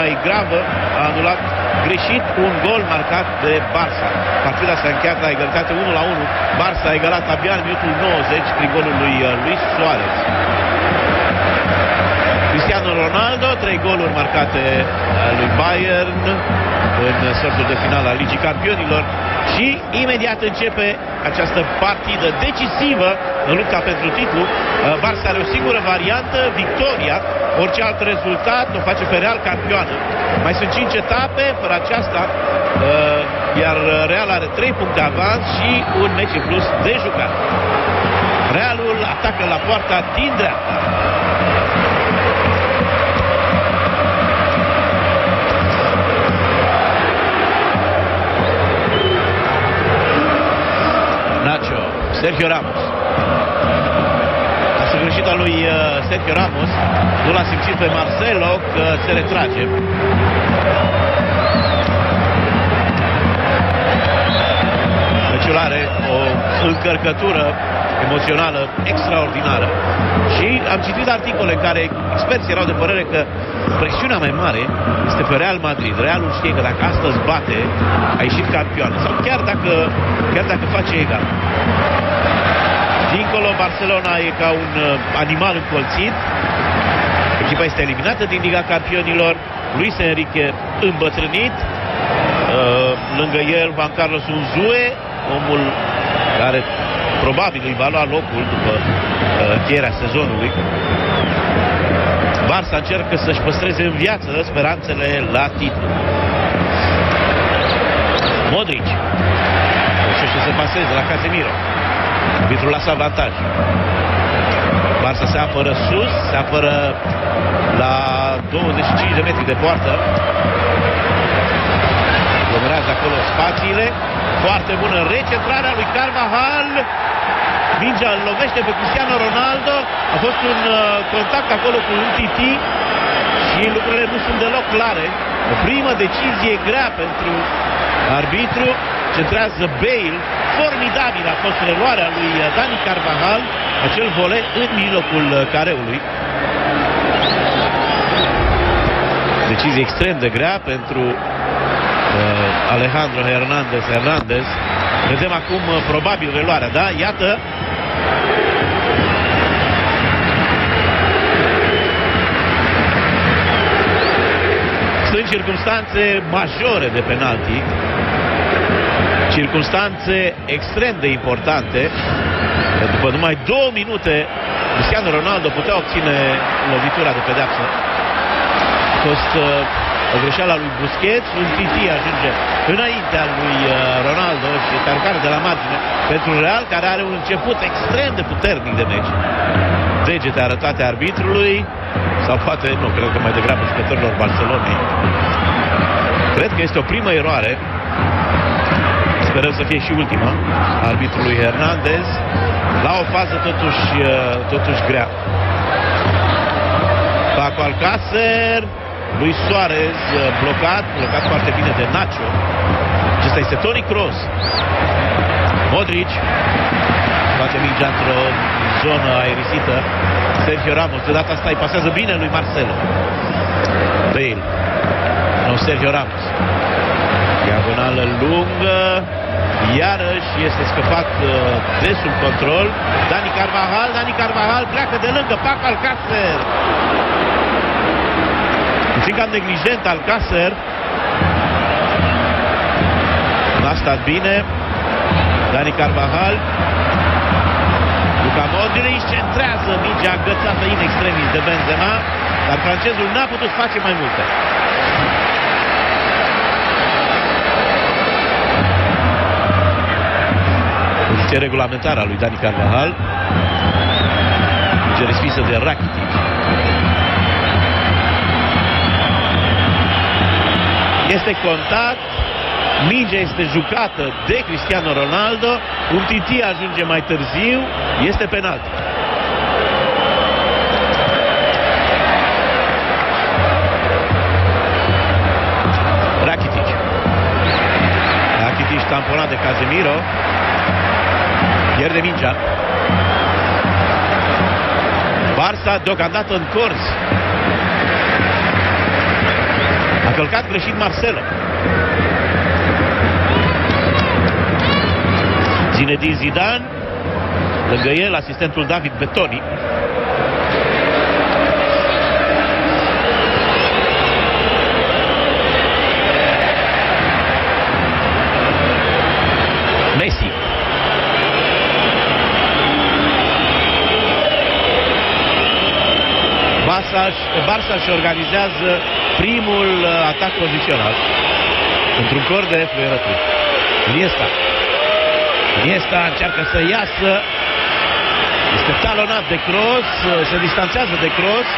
mai gravă, a anulat greșit un gol marcat de Barça. Partida s-a încheiat la egalitate 1-1. Barça a egalat abia în minutul 90 prin golul lui Luis Suarez. Cristiano Ronaldo, 3 goluri marcate lui Bayern în sortul de finală a Ligii Campionilor. Și imediat începe această partidă decisivă în lupta pentru titlu. Barça are o singură variantă, victoria. Orice alt rezultat o face pe Real campioană. Mai sunt 5 etape, fără aceasta, iar Real are 3 puncte avans și un meci în plus de jucat. Realul atacă la poarta din dreapta. Nacho, Sergio Ramos. A greșită lui Sergio Ramos. Nu l-a simțit pe Marcelo că se retrage. Meciul are o încărcătură emoțională extraordinară. Și am citit articole în care experții erau de părere că presiunea mai mare este pe Real Madrid. Realul știe că dacă astăzi bate, a ieșit campioană. Sau chiar dacă face egal. Dincolo, Barcelona e ca un animal încolțit. Echipa este eliminată din Liga Campionilor. Luis Enrique îmbătrânit. Lângă el, Juan Carlos Unzue, omul care probabil îi va lua locul după încheierea sezonului. Barça încearcă să-și păstreze în viață speranțele la titlu. Modric reușește să paseze la Casemiro. Arbitrul lasă avantaj. Barça se apără sus, se apără la 25 de metri de poartă. Aglomerează acolo spațiile. Foarte bună recentrarea lui Carvajal. Mingea îl lovește pe Cristiano Ronaldo. A fost un contact acolo cu un Titi și lucrurile nu sunt deloc clare. O primă decizie grea pentru arbitru. Centrează Bale. Formidabil a fost reluarea lui Dani Carvajal. Acel volei în mijlocul careului. Decizie extrem de grea pentru Alejandro Hernandez. Vedem acum probabil reluarea, da? Iată. Sunt circunstanțe majore de penalti. Circunstanțe extrem de importante. După numai 2 minute, Cristiano Ronaldo putea obține lovitura de pedeapsă. A fost o greșeală a lui Busquets. Un Titi ajunge înaintea lui Ronaldo și este aruncare de la margine pentru Real, care are un început extrem de puternic de meci. Degete arătate arbitrului, sau poate, nu, cred că mai degrabă jucătorilor Barcelonei. Cred că este o primă eroare. Sperăm să fie și ultima. Arbitrului Hernandez la o fază totuși grea. Paco Alcácer. Luis Suarez blocat foarte bine de Nacho. Acesta este Toni Kroos. Modric face mingea într-o zonă aerisită. Sergio Ramos, de data asta îi pasează bine lui Marcelo. Bale. Nu, Sergio Ramos. Diagonală lungă. Iarăși este scăpat de sub control. Dani Carvajal pleacă de lângă Paco Alcácer. Puțin cam neglijent Alcácer. N-a stat bine. Dani Carvajal. Luka Modric centrează mingea agățată in extremis de Benzema, dar francezul n-a putut face mai multe. Poziție regulamentară a lui Dani Carvajal. Minge respinsă de Rakitic. Este contact, mingea este jucată de Cristiano Ronaldo, un Titi ajunge mai târziu, este penalti. Rakitic tamponat de Casemiro, pierde mingea. Barça deocamdată în curs. călcat greșit Marcelo. Zinedine Zidane, lângă el asistentul David Bettoni. Messi. Barça își organizează primul atac pozițional într-un cor de fluierături. Iniesta încearcă să iasă. Este talonat de Kroos, se distanțează de Kroos.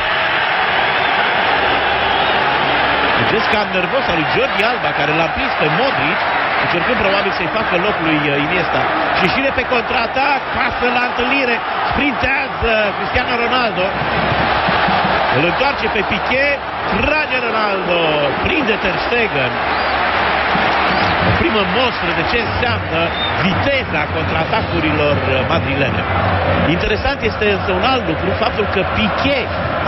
Gest cam nervos al lui Jordi Alba, care l-a prins pe Modric, încercând probabil să-i facă locul lui Iniesta. Și ieșire pe contraatac, pasă la întâlnire, sprintează Cristiano Ronaldo. Îl întoarce pe Piqué, trage Ronaldo, prinde Ter Stegen. O primă mostră de ce înseamnă viteza contraatacurilor madrilene. Interesant este însă un alt lucru, faptul că Piqué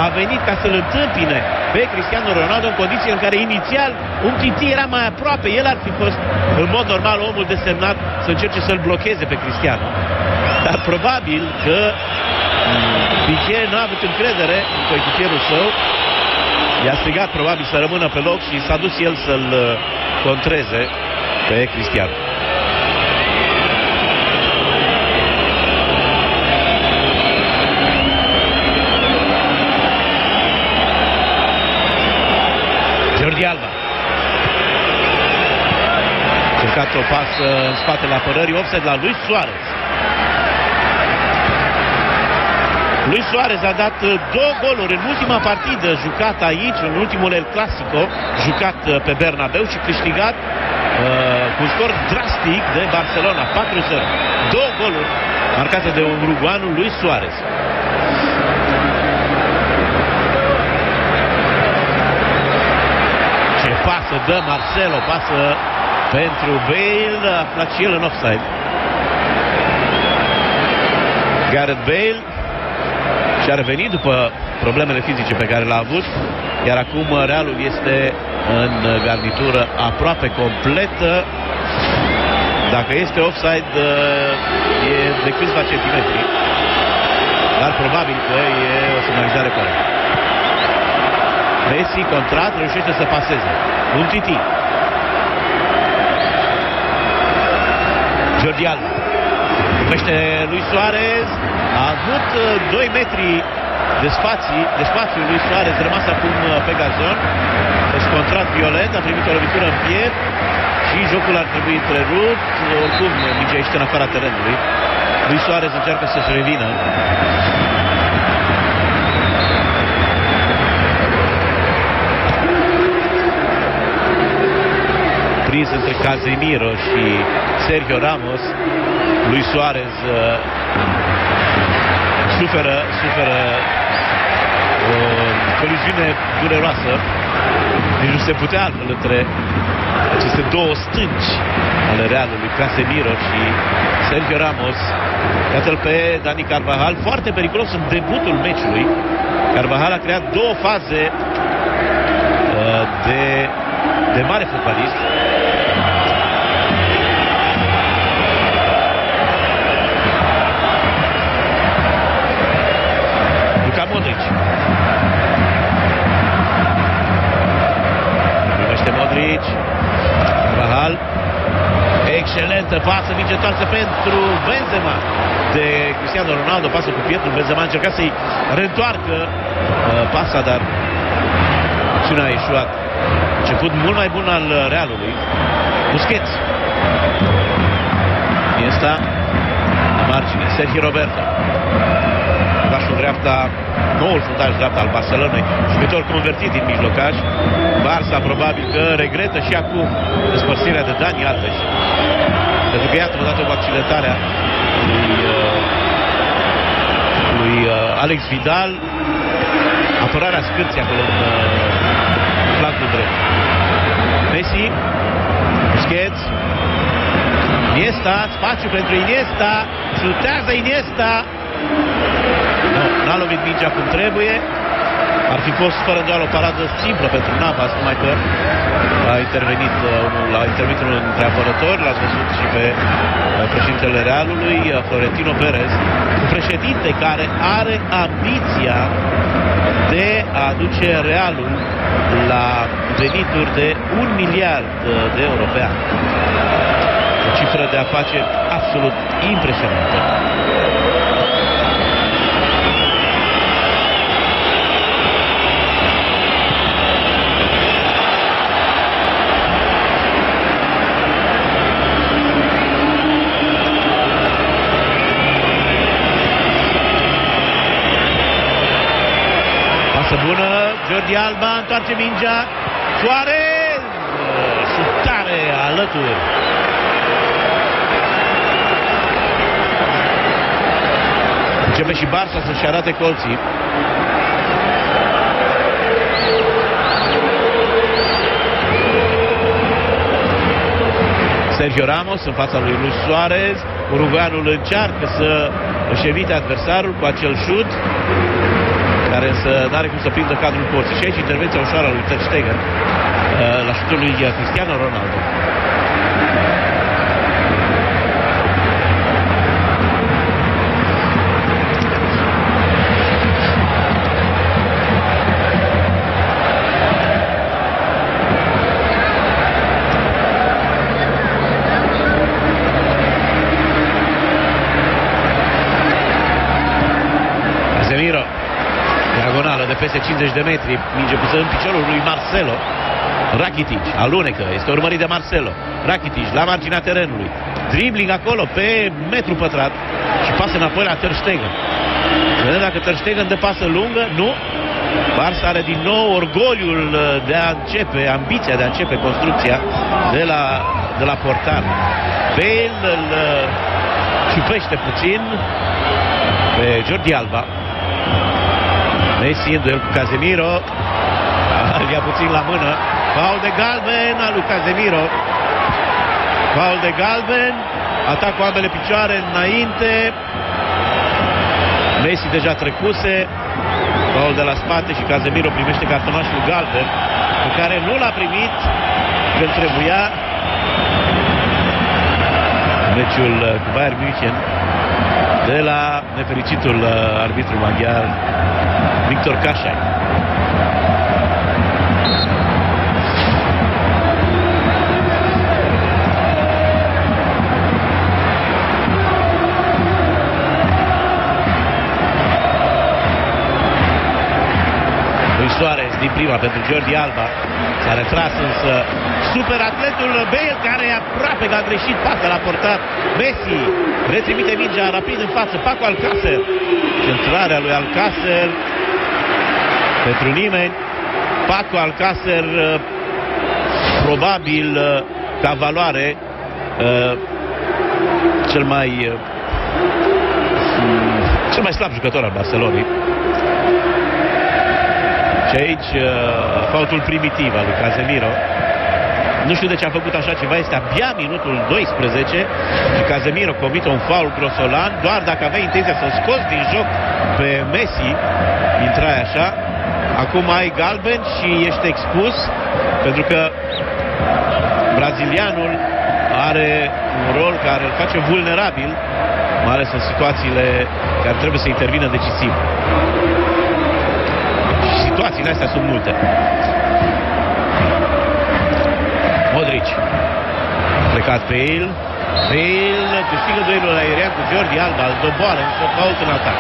a venit ca să-l întâmpine pe Cristiano Ronaldo în condiții în care inițial Umtiti era mai aproape. El ar fi fost în mod normal omul desemnat să încerce să-l blocheze pe Cristiano. Dar probabil că Piqué n-a avut încredere în coechipierul său. I-a strigat probabil să rămână pe loc și s-a dus el să-l contreze pe Cristiano. Jordi Alba. Cercat o pasă în spatele apărării, offside la Luis Suarez. Luis Suarez a dat 2 goluri în ultima partidă jucată aici, în ultimul El Clasico, jucat pe Bernabeu și câștigat cu un scor drastic de Barcelona, 4-0. 2 goluri marcate de uruguayanul Luis Suarez. Ce pasă dă Marcelo, pasă pentru Bale, aflat și el în offside. Gareth Bale și-a revenit după problemele fizice pe care le-a avut, iar acum Realul este în garnitură aproape completă. Dacă este offside, e de câțiva centimetri, dar probabil că e o semnalizare corectă. Messi, contrat, reușește să paseze. Umtiti. Jordi Alba. Primește lui Suarez. A avut 2 metri de spațiu lui Suarez, rămas acum pe gazon. Este contrat violent, a primit o lovitură în piept și jocul ar trebui întrerupt. Oricum, mingea ești în afara terenului. Lui Suarez încearcă să-și revină. Prins între Casemiro și Sergio Ramos. Lui Suarez suferă o coliziune dureroasă. Nici nu se putea altfel între aceste 2 stânci ale Realului, Casemiro și Sergio Ramos. Iată-l pe Dani Carvajal, foarte periculos în debutul meciului. Carvajal a creat 2 faze de mare fotbalist. Modric. Primește Modric. Carvajal. Excelentă pasă, minge întoarsă pentru Benzema de Cristiano Ronaldo. Pasă cu pietul. Benzema a încercat să-i reîntoarcă pasa, dar acțiunea a ieșuat. Început mult mai bun al Realului. Busquets. Iniesta. Margine. Sergio Roberto. Fundașul dreapta, noul fundaș dreapta al Barcelonei, jucător convertit din mijlocaș. Barça probabil că regretă și acum despărțirea de Dani Alves. Pentru că iată, odată cu accidentarea lui Alex Vidal, apărarea scârții acolo în flancul drept. Messi, Busquets, Iniesta, spațiu pentru Iniesta, șutează Iniesta. N-a lovit mingea cum trebuie. Ar fi fost fără îndoială o paradă simplă pentru Navas, numai că a intervenit unul dintre apărători, l-ați văzut și pe președintele Realului, Florentino Perez, un președinte care are ambiția de a aduce Realul la venituri de 1 miliard de euro pe an. O cifră de afaceri absolut impresionantă. Pasă bună, Jordi Alba întoarce mingea, Suarez, șutare alături. Începe și Barça să-și arate colții. Sergio Ramos în fața lui Luis Suarez. Uruguayanul încearcă să își evite adversarul cu acel șut, care însă n-are cum să prindă cadrul porții. Și aici intervenția ușoară a lui Ter Stegen la șutul lui Cristiano Ronaldo. Casemiro, diagonală de peste 50 de metri, minge pusă în piciorul lui Marcelo. Rakitic alunecă, este urmărit de Marcelo. Rakitic la marginea terenului, dribbling acolo pe metru pătrat și pasă înapoi la Ter Stegen. Vedem dacă Ter Stegen dă pasă lungă. Nu. Barça are din nou orgoliul de a începe, ambiția de a începe construcția de la portar. Bale îl ciupește puțin pe Jordi Alba. Messi în duel cu Casemiro, îl ia puțin la mână. Faul de galben al lui Casemiro. Faul de galben, atac cu ambele picioare înainte. Messi deja trecuse. Faul de la spate și Casemiro primește cartonașul galben, pe care nu l-a primit când trebuia. Meciul cu Bayern München de la nefericitul arbitru maghiar Victor Kașai. Luis Suarez din prima pentru Jordi Alba. S-a retras însă superatletul Bale, care aproape că a greșit pasă la portar. Messi retrimite mingea rapid în față. Paco Alcácer. Centrarea lui Alcácer pentru nimeni. Paco Alcácer probabil ca valoare cel mai slab jucător al Barcelonei. Și aici faultul primitiv al lui Casemiro. Nu știu de ce a făcut așa ceva, este abia minutul 12 și Casemiro comite un faul grosolan. Doar dacă avea intenția să scoți din joc pe Messi, intrai așa. Acum ai galben și ești expus, pentru că brazilianul are un rol care îl face vulnerabil, mai ales în situațiile care trebuie să intervină decisiv. Situațiile astea sunt multe. Modric a plecat pe el. Bale câștigă duelul aerian cu Jordi Alba, îl doboară, însă fault în atac.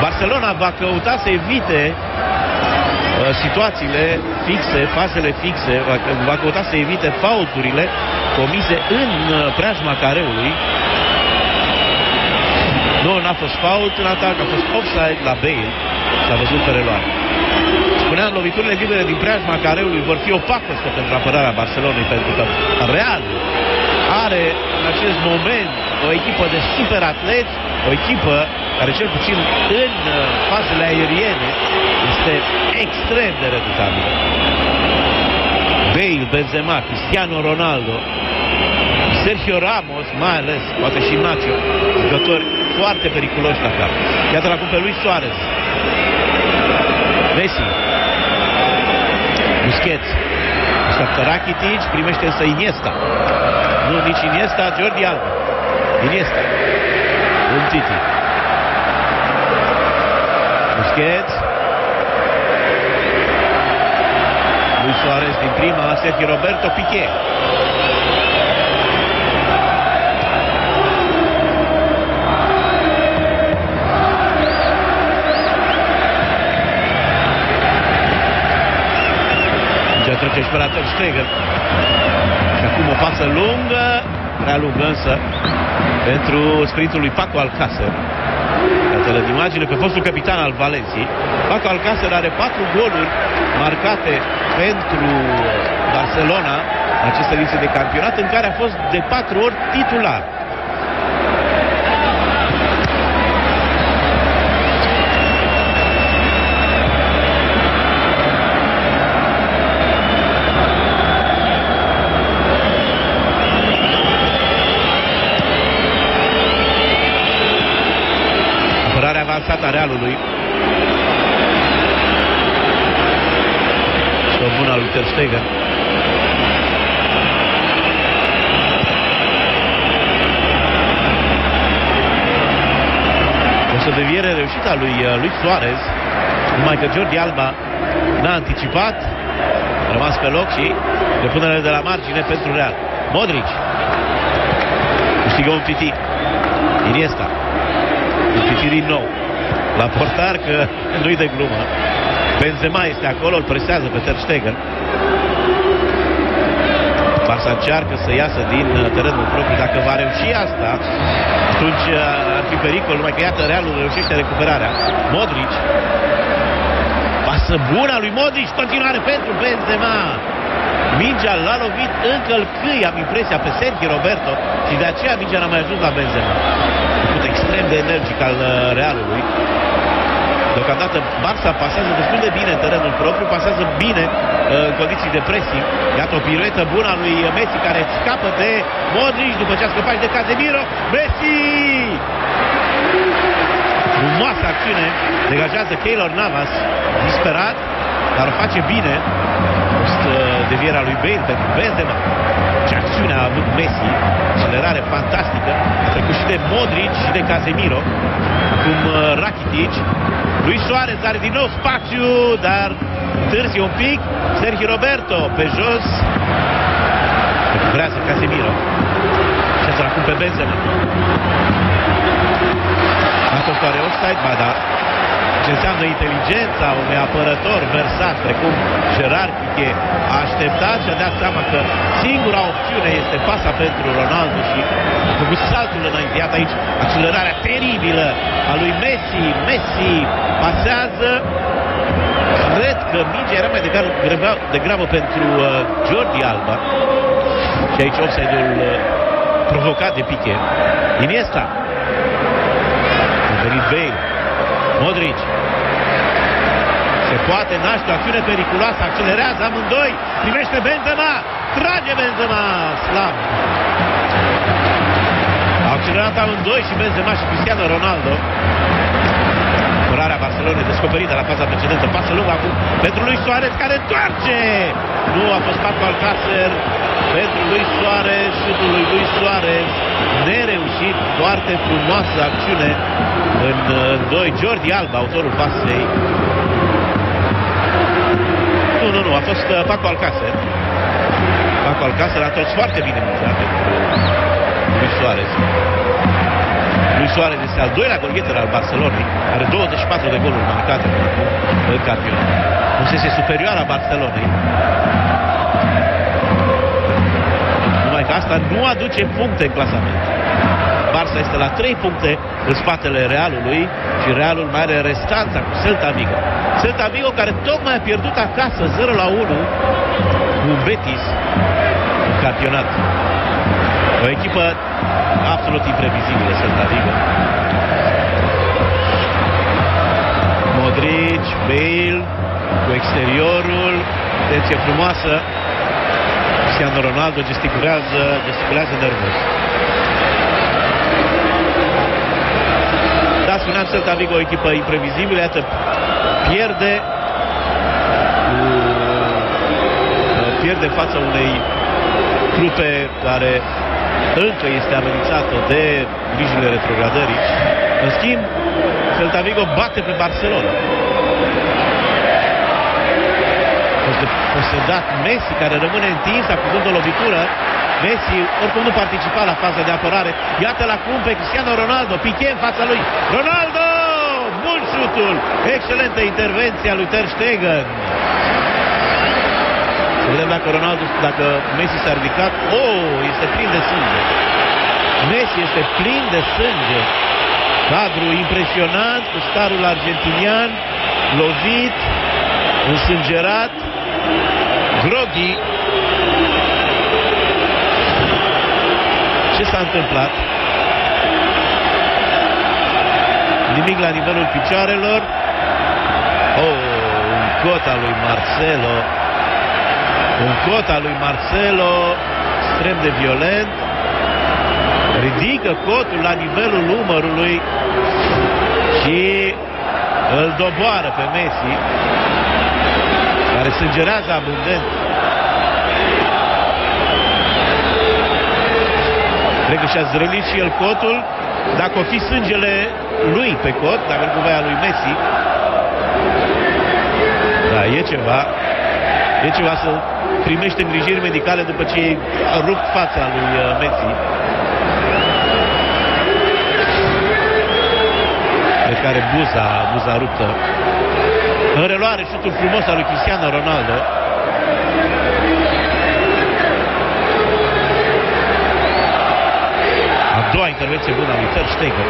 Barcelona va căuta să evite situațiile fixe, fazele fixe, va căuta să evite faulturile comise în preajma careului. Nu, n-a fost fault în atac, a fost offside la Bale. S-a văzut pe reluare. Spuneam, loviturile libere din preajma careului vor fi o pacostă pentru apărarea Barcelonei, pentru că Real are în acest moment o echipă de super atleți, o echipă care cel puțin în fazele aeriene este extrem de redutabilă. Bale, Benzema, Cristiano Ronaldo, Sergio Ramos, mai ales, poate și Nacho, jucători foarte periculoși la cap. Iată-l acum pe Luis Suarez. Messi. Busquets. Așteaptă Rakitic, primește însă Iniesta. Nu, nici Iniesta, Jordi Alba. Iniesta. Umtiti. Busquets. Luis Suarez din prima, Sergio Roberto, Piqué. Mingea trece și pe la Ter Stegen. Și acum o pasă lungă, prea lungă însă, pentru sprintul lui Paco Alcácer. Iată-l în imagine pe fostul capitan al Valenciei. Paco Alcácer are 4 goluri marcate pentru Barcelona în această ediție de campionat, în care a fost de 4 ori titular. Apărarea avansată a Realului. Și o bună lui Ter Stegen. O să deviere reușita lui Suarez, numai că Jordi Alba n-a anticipat, a rămas pe loc și depunere de la margine pentru Real. Modric câștigă un Titi. Iniesta. Un Titi din nou la portar, că nu-i de glumă. Benzema este acolo, îl presează pe Ter Stegen. Barça încearcă să iasă din terenul propriu. Dacă va reuși asta, atunci ar fi pericol, numai că iată Realul reușește recuperarea. Modric. Pasă bună lui Modric, continuare pentru Benzema. Mingea l-a lovit încă în câi, am impresia, pe Sergio Roberto, și de aceea mingea n-a mai ajuns la Benzema. Făcut extrem de energic al Realului. Deocamdată Barça pasează destul de bine în terenul propriu, pasează bine în condiții de pressing. Iată o piruetă bună a lui Messi, care scapă de Modric după ce a scăpat de Casemiro. Messi! Frumoasă acțiune, degajează Keylor Navas, disperat, dar o face bine. Devierea lui Bale pentru Benzema. Ce acțiune a avut Messi, accelerare fantastică, a trecut și de Modric și de Casemiro. Acum Rakitic. Luis Suarez are din nou spațiu, dar târzi un pic. Sergio Roberto pe jos. Recuperează Casemiro. Și să-l acum pe Benzema. Atoare offside, ba da. Ce înseamnă inteligența unui apărător versat precum Gerard Piqué. A așteptat și a dat seama că singura opțiune este pasa pentru Ronaldo și a făcut saltul înainte. Iată aici accelerarea teribilă a lui Messi. Messi pasează. Cred că mingea era mai degrabă pentru Jordi Alba. Și aici offside-ul provocat de Piqué. Iniesta. A venit Bale. Modric. Se poate naște o acțiune periculoasă, accelerează amândoi, primește Benzema, trage Benzema, slab. Au accelerat amândoi, și Benzema și Cristiano Ronaldo. Apărarea Barcelonei descoperită la faza precedentă, pasă lungă acum pentru Luis Suarez, care întoarce. Nu a fost Paco Alcácer pentru Luis Suarez, șutul lui Luis Suarez nereușit, foarte frumoasă acțiune în doi. Jordi Alba, autorul pasei. Nu, a fost Paco Alcácer. Paco Alcácer a întors foarte bine mingea pentru Luis Suarez. Luis Suarez este al doilea golgheter al Barcelonei, are 24 de goluri marcate în campionat. Fusese superioara Barcelonei. Numai că asta nu aduce puncte în clasament. Barça este la 3 puncte în spatele Realului și Realul mai are restanța cu Celta Vigo. Celta Vigo care tocmai a pierdut acasă 0-1 cu Betis în campionat. O echipă absolut imprevizibilă, Celta Vigo. Modric, Bale cu exteriorul, atenție frumoasă. Cristiano Ronaldo gesticulează nervos. Da, spuneam, Celta Vigo o echipă imprevizibilă, iată, pierde pierde în fața unei trupe care încă este amenințată de grijile retrogradării. În schimb, Celta Vigo bate pe Barcelona. Este posedat Messi, care rămâne întins, acuzând o lovitură. Messi oricum nu participa la faza de apărare. Iată la cum pe Cristiano Ronaldo, Piqué în fața lui. Ronaldo! Bun șutul! Excelentă intervenția lui Ter Stegen. Să vedem dacă Messi s-a ridicat. Este plin de sânge. Messi este plin de sânge. Cadru impresionant cu starul argentinian, lovit, însângerat, groghi. Ce s-a întâmplat? Nimic la nivelul picioarelor. Un cot al lui Marcelo. Un cot al lui Marcelo extrem de violent. Ridică cotul la nivelul umărului și îl doboară pe Messi, care sângerează abundent. Cred că și-a zrălit și el cotul. Dacă o fi sângele lui pe cot, dacă nu cumva lui Messi, da, e ceva să primește îngrijiri medicale după ce a rupt fața lui Messi. Cred că are buza ruptă. În reluare șutul frumos al lui Cristiano Ronaldo. A doua intervenție bună a lui Ter Stegen.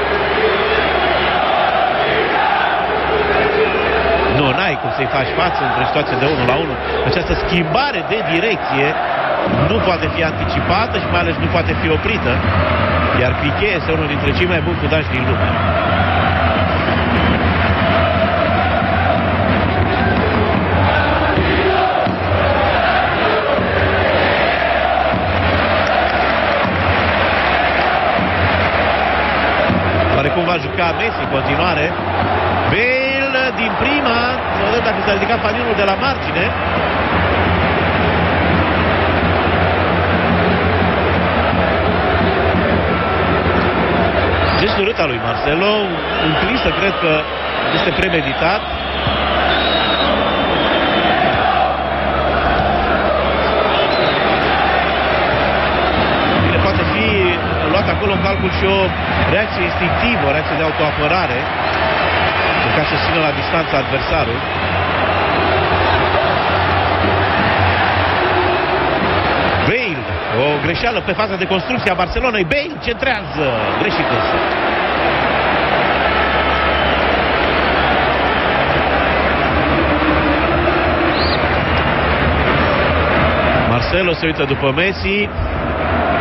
Nu, n-ai cum să-i faci față într-o situație de 1-1. Această schimbare de direcție nu poate fi anticipată și mai ales nu poate fi oprită. Iar Piqué este unul dintre cei mai buni fundași din lume. Cum va juca Messi în continuare. Bale din prima. Să vedem dacă s-a ridicat panionul de la margine. Gestul urât al lui Marcelo, înclisă, cred că este premeditat. Poate fi luat acolo în calcul și o reacție instinctivă, o reacție de autoapărare, ca să țină la distanță adversarul. Bale, o greșeală pe faza de construcție a Barcelonei. Bale centrează, greșit însă. Marcelo se uită după Messi.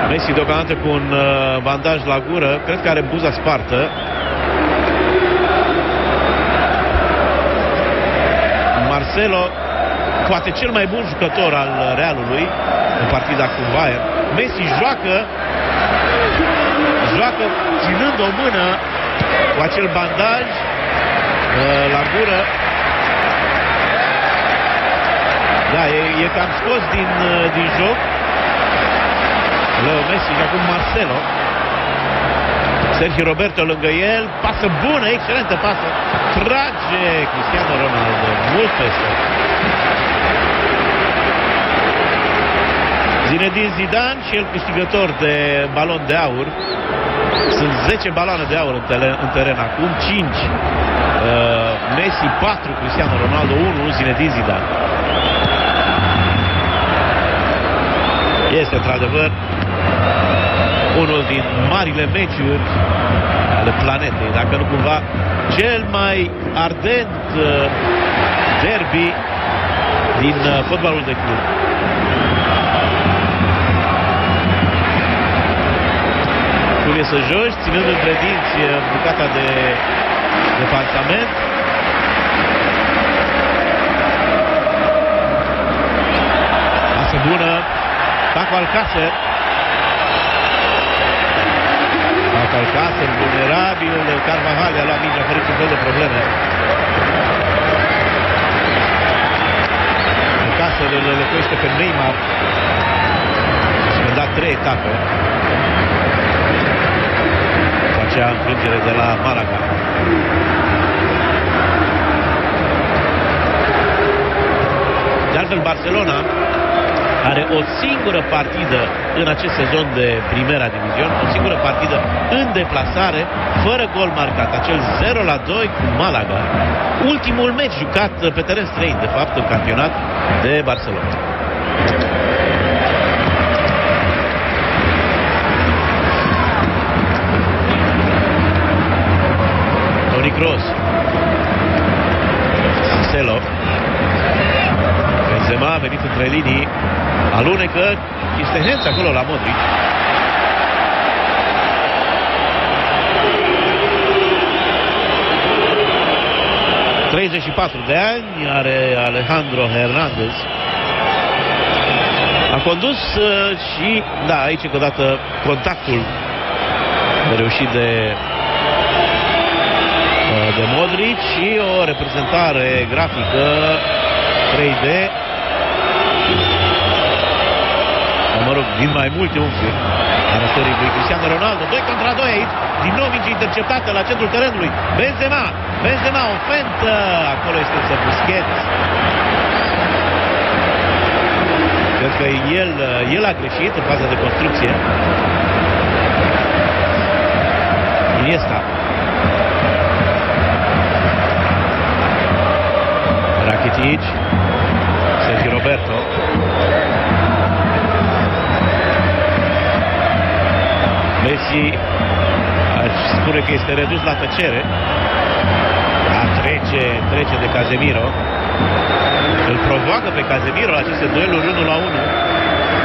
Messi deocamdată cu un bandaj la gură. Cred că are buza spartă. Marcelo, poate cel mai bun jucător al Realului în partida cu Bayern. Messi joacă ținând o mână cu acel bandaj la gură. Da, e cam scos din joc Leo Messi și acum Marcelo. Sergio Roberto lângă el. Pasă bună, excelentă pasă. Trage Cristiano Ronaldo. Mult peste. Zinedine Zidane și el câștigător de balon de aur. Sunt 10 baloane de aur în teren acum. 5 Messi, 4 Cristiano Ronaldo, 1 Zinedine Zidane. Este într-adevăr unul din marile meciuri ale planetei, dacă nu cumva cel mai ardent derby din fotbalul de club. Cum e să joci, ținând între dinți bucata de pansament. Pasă bună. Paco Alcácer. Paco Alcácer, vulnerabil. Carvajal a luat mingea fără niciun fel de probleme. să-l înlocuiește pe Neymar. Suspendat 3 etape. Acea înfrângere de la Malaga. De altfel, Barcelona are o singură partidă în acest sezon de Primera Division, o singură partidă în deplasare, fără gol marcat, acel 0-2 cu Malaga, ultimul meci jucat pe teren străin, de fapt, în campionat de Barcelona. Toni Kroos, Selo, Benzema a venit între linii, alunecă, este Hens acolo la Modric. ...34 de ani are Alejandro Hernandez. A condus și, da, aici încă o dată contactul reușit de Modric și o reprezentare grafică 3D. Mă rog, din mai multe unghiuri arătării lui Cristiano Ronaldo. 2 contra 2 aici. Din nou minge interceptată la centrul terenului. Benzema, o fentă. Acolo este însă Busquets. Cred că el a greșit în faza de construcție. Iniesta. Rakitic. Sergio Roberto. Messi, aș spune că este redus la tăcere. Trece de Casemiro. Îl provoacă pe Casemiro la aceste dueluri 1-1.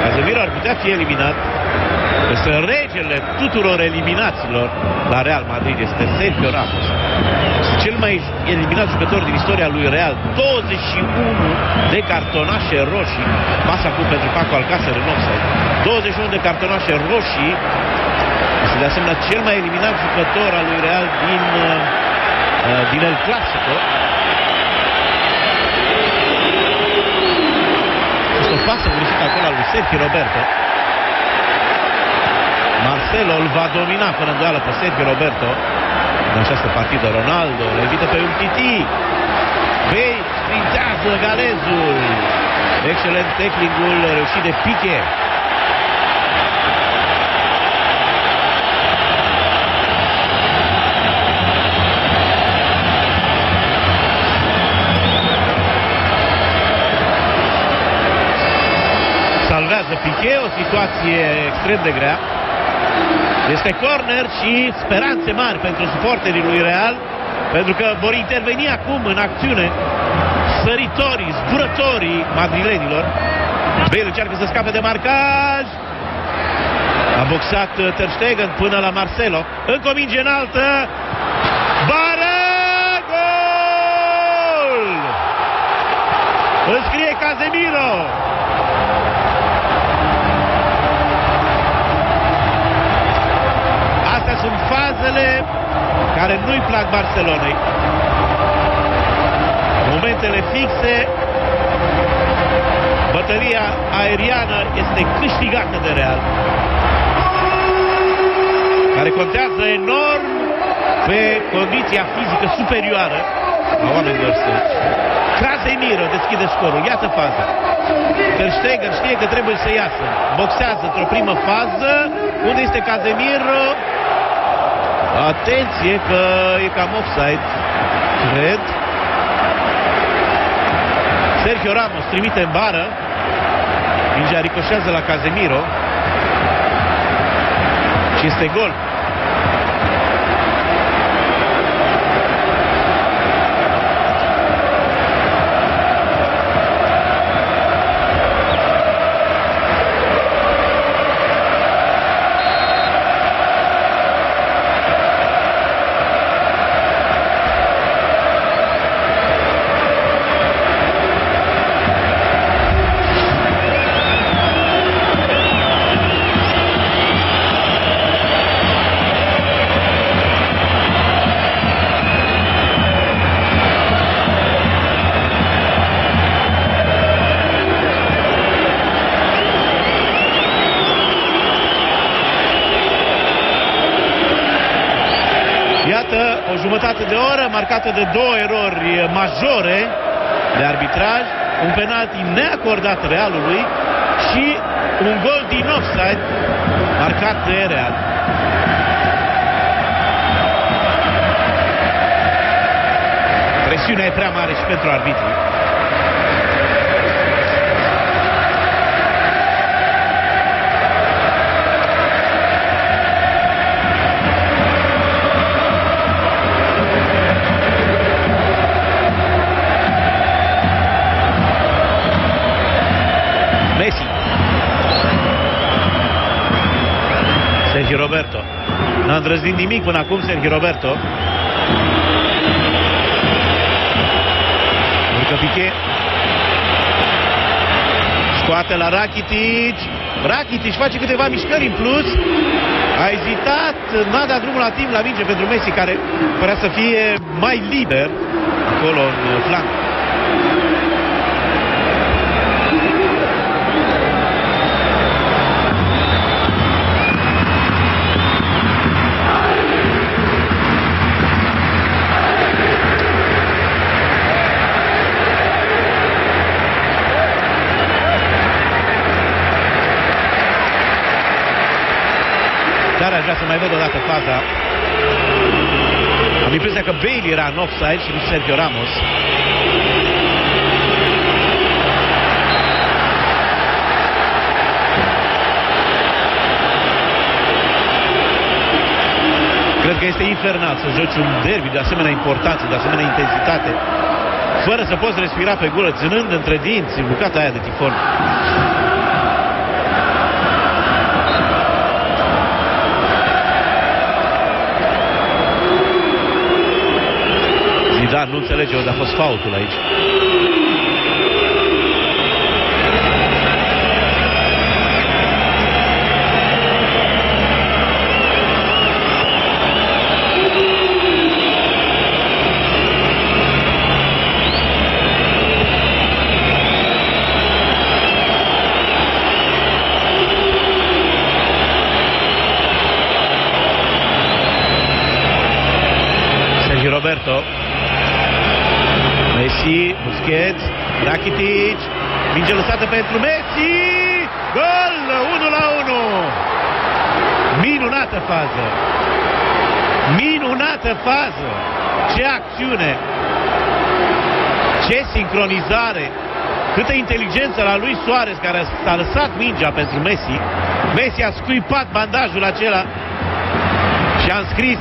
Casemiro ar putea fi eliminat. Este regele tuturor eliminațiilor la Real Madrid, este Sergio Ramos. Este cel mai eliminat jucător din istoria lui Real. 21 de cartonașe roșii. Pasa acum pentru Paco Alcácer în offside. 21 de cartonașe roșii. Este de asemenea cel mai eliminat jucător al lui Real din El Clásico. Este o pasă greșită acolo al lui Sergio Roberto. Marcelo îl va domina fără îndoială pe Sergio Roberto în această partidă. Ronaldo le invită pe Umtiti. Bale sprintează galezul. Excelent tackling-ul reușit de Piqué. Salvează Piqué, o situație extrem de grea. Este corner și speranțe mari pentru suporterii lui Real, pentru că vor interveni acum în acțiune săritorii, zburătorii madrilenilor. Bale încearcă să scape de marcaj. A boxat Ter Stegen până la Marcelo. Încă o minge înaltă. Bară! Gol! Înscrie Casemiro. Astea sunt fazele care nu-i plac Barcelonei. Momentele fixe. Bătălia aeriană este câștigată de Real, care contează enorm pe condiția fizică superioară a oamenilor săi. Casemiro deschide scorul. Iată faza. Ter Stegen știe că trebuie să iasă. Boxează într-o primă fază. Unde este Casemiro? Atenție că e cam offside, cred. Sergio Ramos trimite în bară. Mingea ricoșează la Casemiro și este gol. Iată, o jumătate de oră marcată de două erori majore de arbitraj, un penalti neacordat Realului și un gol din offside marcat de Real. Presiunea e prea mare și pentru arbitri. Messi. Sergio Roberto. N-a îndrăznit nimic până acum Sergio Roberto. Urcă Piqué. Scoate la Rakitic. Rakitic face câteva mișcări în plus. A ezitat, n-a dat drumul la timp la minge pentru Messi, care părea să fie mai liber acolo în flanc. Dar aș vrea să mai văd o dată faza. Am impresia că Bale era în offside și nu Sergio Ramos. Cred că este infernal să joci un derby de asemenea importanță, de asemenea intensitate, fără să poți respira pe gură, ținând între dinți bucata aia de tifon. Zidane nu înțelege unde a fost faultul aici. Sergio Roberto. Messi, Busquets, Rakitic, minge lăsată pentru Messi, gol, 1-1. Minunată fază, minunată fază, ce acțiune, ce sincronizare, câtă inteligență la lui Suarez, care s-a lăsat mingea pentru Messi. Messi a scuipat bandajul acela și a înscris.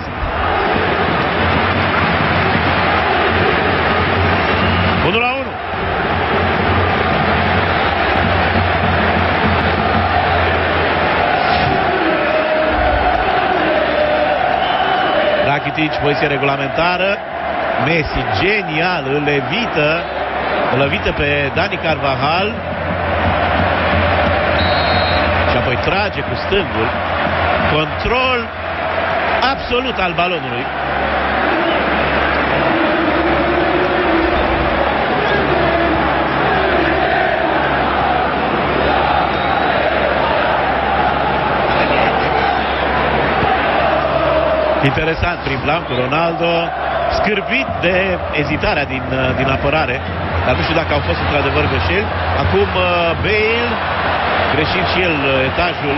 Rakitic, poziție regulamentară. Messi, genial, îl evită pe Dani Carvajal și apoi trage cu stângul. Control absolut al balonului. Interesant prin plan cu Ronaldo, scârbit de ezitarea din apărare, dar nu știu dacă au fost într-adevăr greșeli. Acum Bale, greșit și el etajul.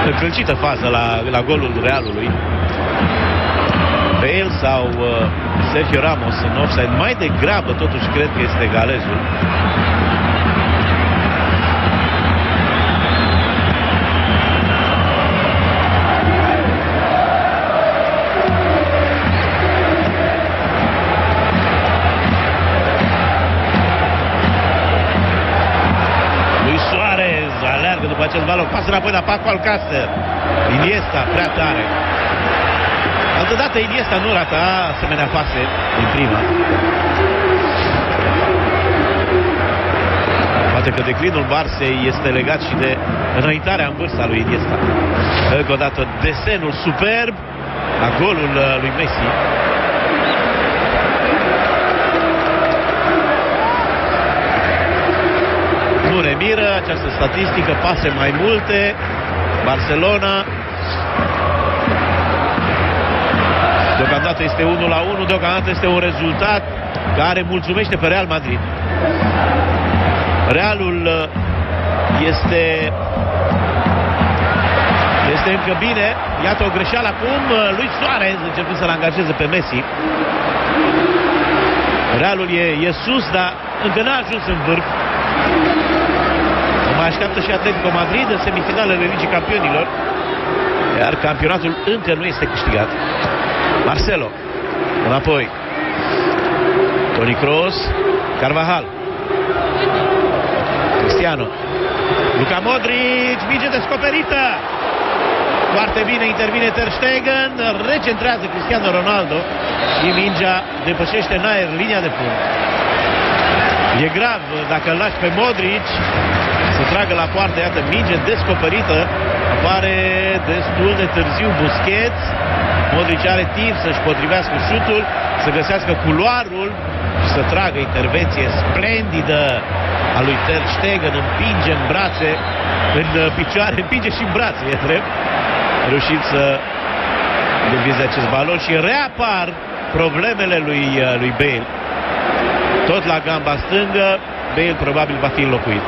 Încălcită fază la golul Realului. Bale sau Sergio Ramos în offside, mai degrabă totuși cred că este galezul. După acest balon, pasă înapoi la Paco Alcácer. Iniesta, prea tare. Altădată Iniesta nu rata asemenea pase din prima. Poate că declinul Barcei este legat și de înaintarea în vârsta lui Iniesta. Încă o dată desenul superb la golul lui Messi. Nu Remi, miră această statistică, pase mai multe. Barcelona deocamdată este 1-1, deocamdată este un rezultat care mulțumește pe Real Madrid. Realul este încă bine. Iată o greșeală acum, Luis Suarez încercând să-l angajeze pe Messi. Realul e sus, dar încă n-a ajuns în vârf. Mai așteaptă și Atletico Madrid în semifinalele Ligii Campionilor, iar campionatul încă nu este câștigat. Marcelo înapoi, Toni Kroos, Carvajal, Cristiano, Luka Modric, minge descoperită. Foarte bine intervine Ter Stegen, recentrează Cristiano Ronaldo și mingea depășește în aer linia de fund. E grav dacă îl lași pe Modric să tragă la poartă. Iată, minge descoperită, apare destul de târziu Busquets. Modric are timp să-și potrivească șutul, să găsească culoarul și să tragă. Intervenție splendidă a lui Ter Stegen, împinge în brațe, în picioare, împinge și în brațe, e drept. A reușit să devieze acest balon și reapar problemele lui Bale. Tot la gamba stângă, Bale probabil va fi înlocuit.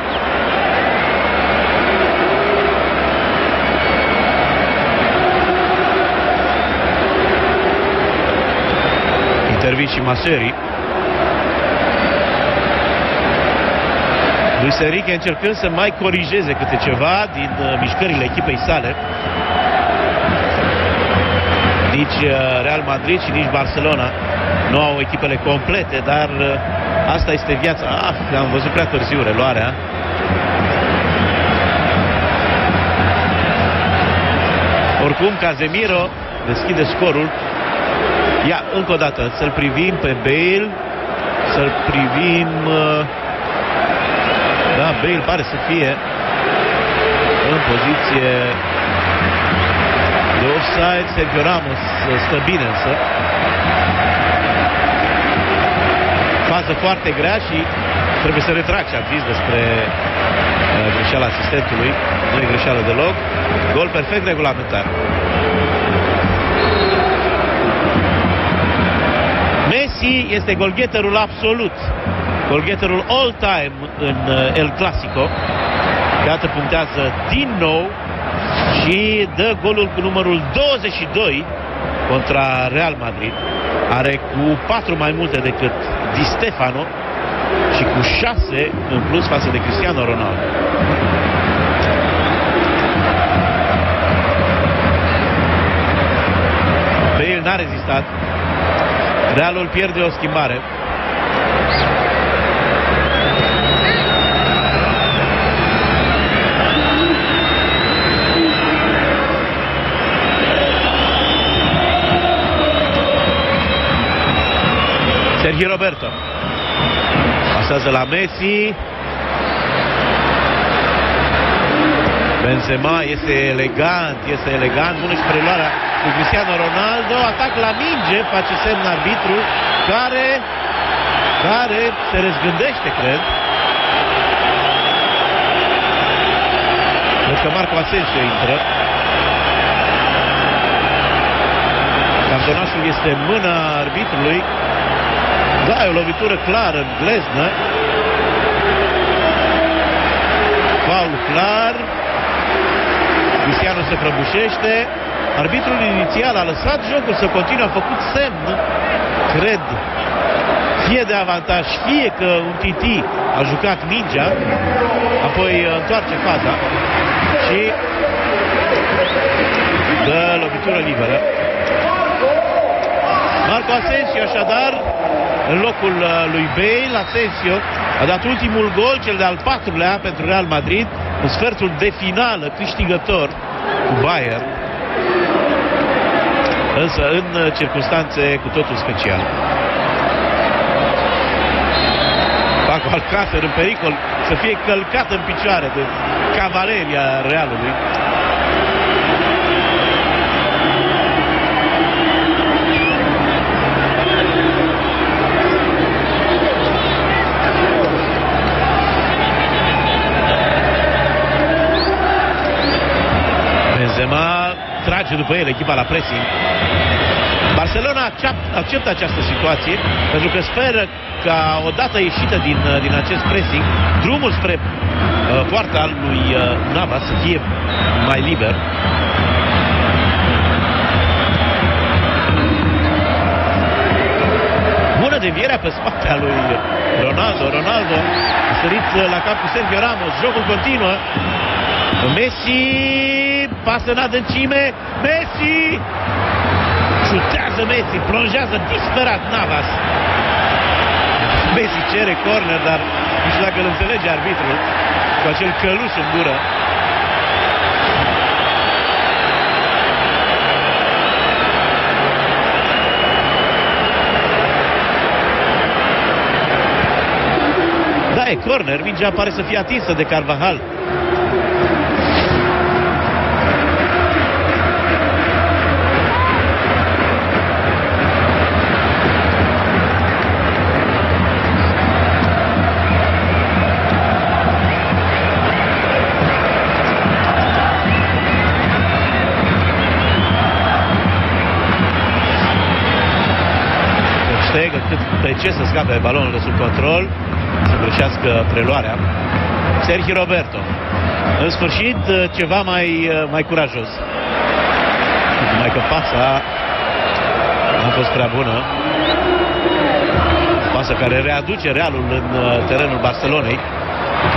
Intervin și Maseri. Luis Enrique încercând să mai corigeze câte ceva din mișcările echipei sale. Nici Real Madrid și nici Barcelona nu au echipele complete, dar asta este viața. Am văzut prea târziu reluarea. Oricum, Casemiro deschide scorul. Ia, încă o dată, să-l privim pe Bale, să-l privim... Da, Bale pare să fie în poziție de offside. Sergio Ramos stă bine însă. Fază foarte grea și trebuie să retrag ce am zis despre greșeala asistentului. Nu e greșeală deloc. Gol perfect regulamentar. Messi este golgheterul absolut, golgheterul all-time în El Clasico. Iată, punctează din nou și dă golul cu numărul 22 contra Real Madrid. Are cu 4 mai multe decât Di Stefano și cu 6 în plus față de Cristiano Ronaldo. Bale n-a rezistat. Realul pierde o schimbare. Sergio Roberto pasează la Messi. Benzema este elegant, bună și preluarea cu Cristiano Ronaldo. Atac la minge, face semn arbitru care se răzgândește, cred. Cred că Marco Asensio intră. Cartonașul este în mâna arbitrului. Da, e o lovitură clară în gleznă. Faul clar. Cristiano se prăbușește. Arbitrul inițial a lăsat jocul să continue, a făcut semn, cred, fie de avantaj, fie că un Titi a jucat mingea, apoi întoarce faza și dă lovitură liberă. Marco Asensio, așadar, în locul lui Bale. Asensio a dat ultimul gol, cel de-al 4-lea pentru Real Madrid, în sfertul de finală câștigător cu Bayern, însă în circunstanțe cu totul speciale. Paco Alcácer în pericol să fie călcat în picioare de cavaleria Realului. trage după el echipa la pressing. Barcelona acceptă această situație pentru că speră ca odată ieșită din acest pressing, drumul spre poarta lui Navas să fie mai liber. Bună devierea pe spatele lui Ronaldo. Ronaldo a sărit la cap cu Sergio Ramos. Jocul continuă. Messi pasă în adâncime. Messi șutează Messi, plonjează disperat Navas. Messi cere corner, dar nu știu dacă îl înțelege arbitrul cu acel căluș în gură. Da, e corner, mingea pare să fie atinsă de Carvajal. Pe ce să scape balonul de sub control, să greșească preluarea. Sergio Roberto. În sfârșit, ceva mai curajos. Numai că pasa a fost prea bună. Pasa care readuce Realul în terenul Barcelonei.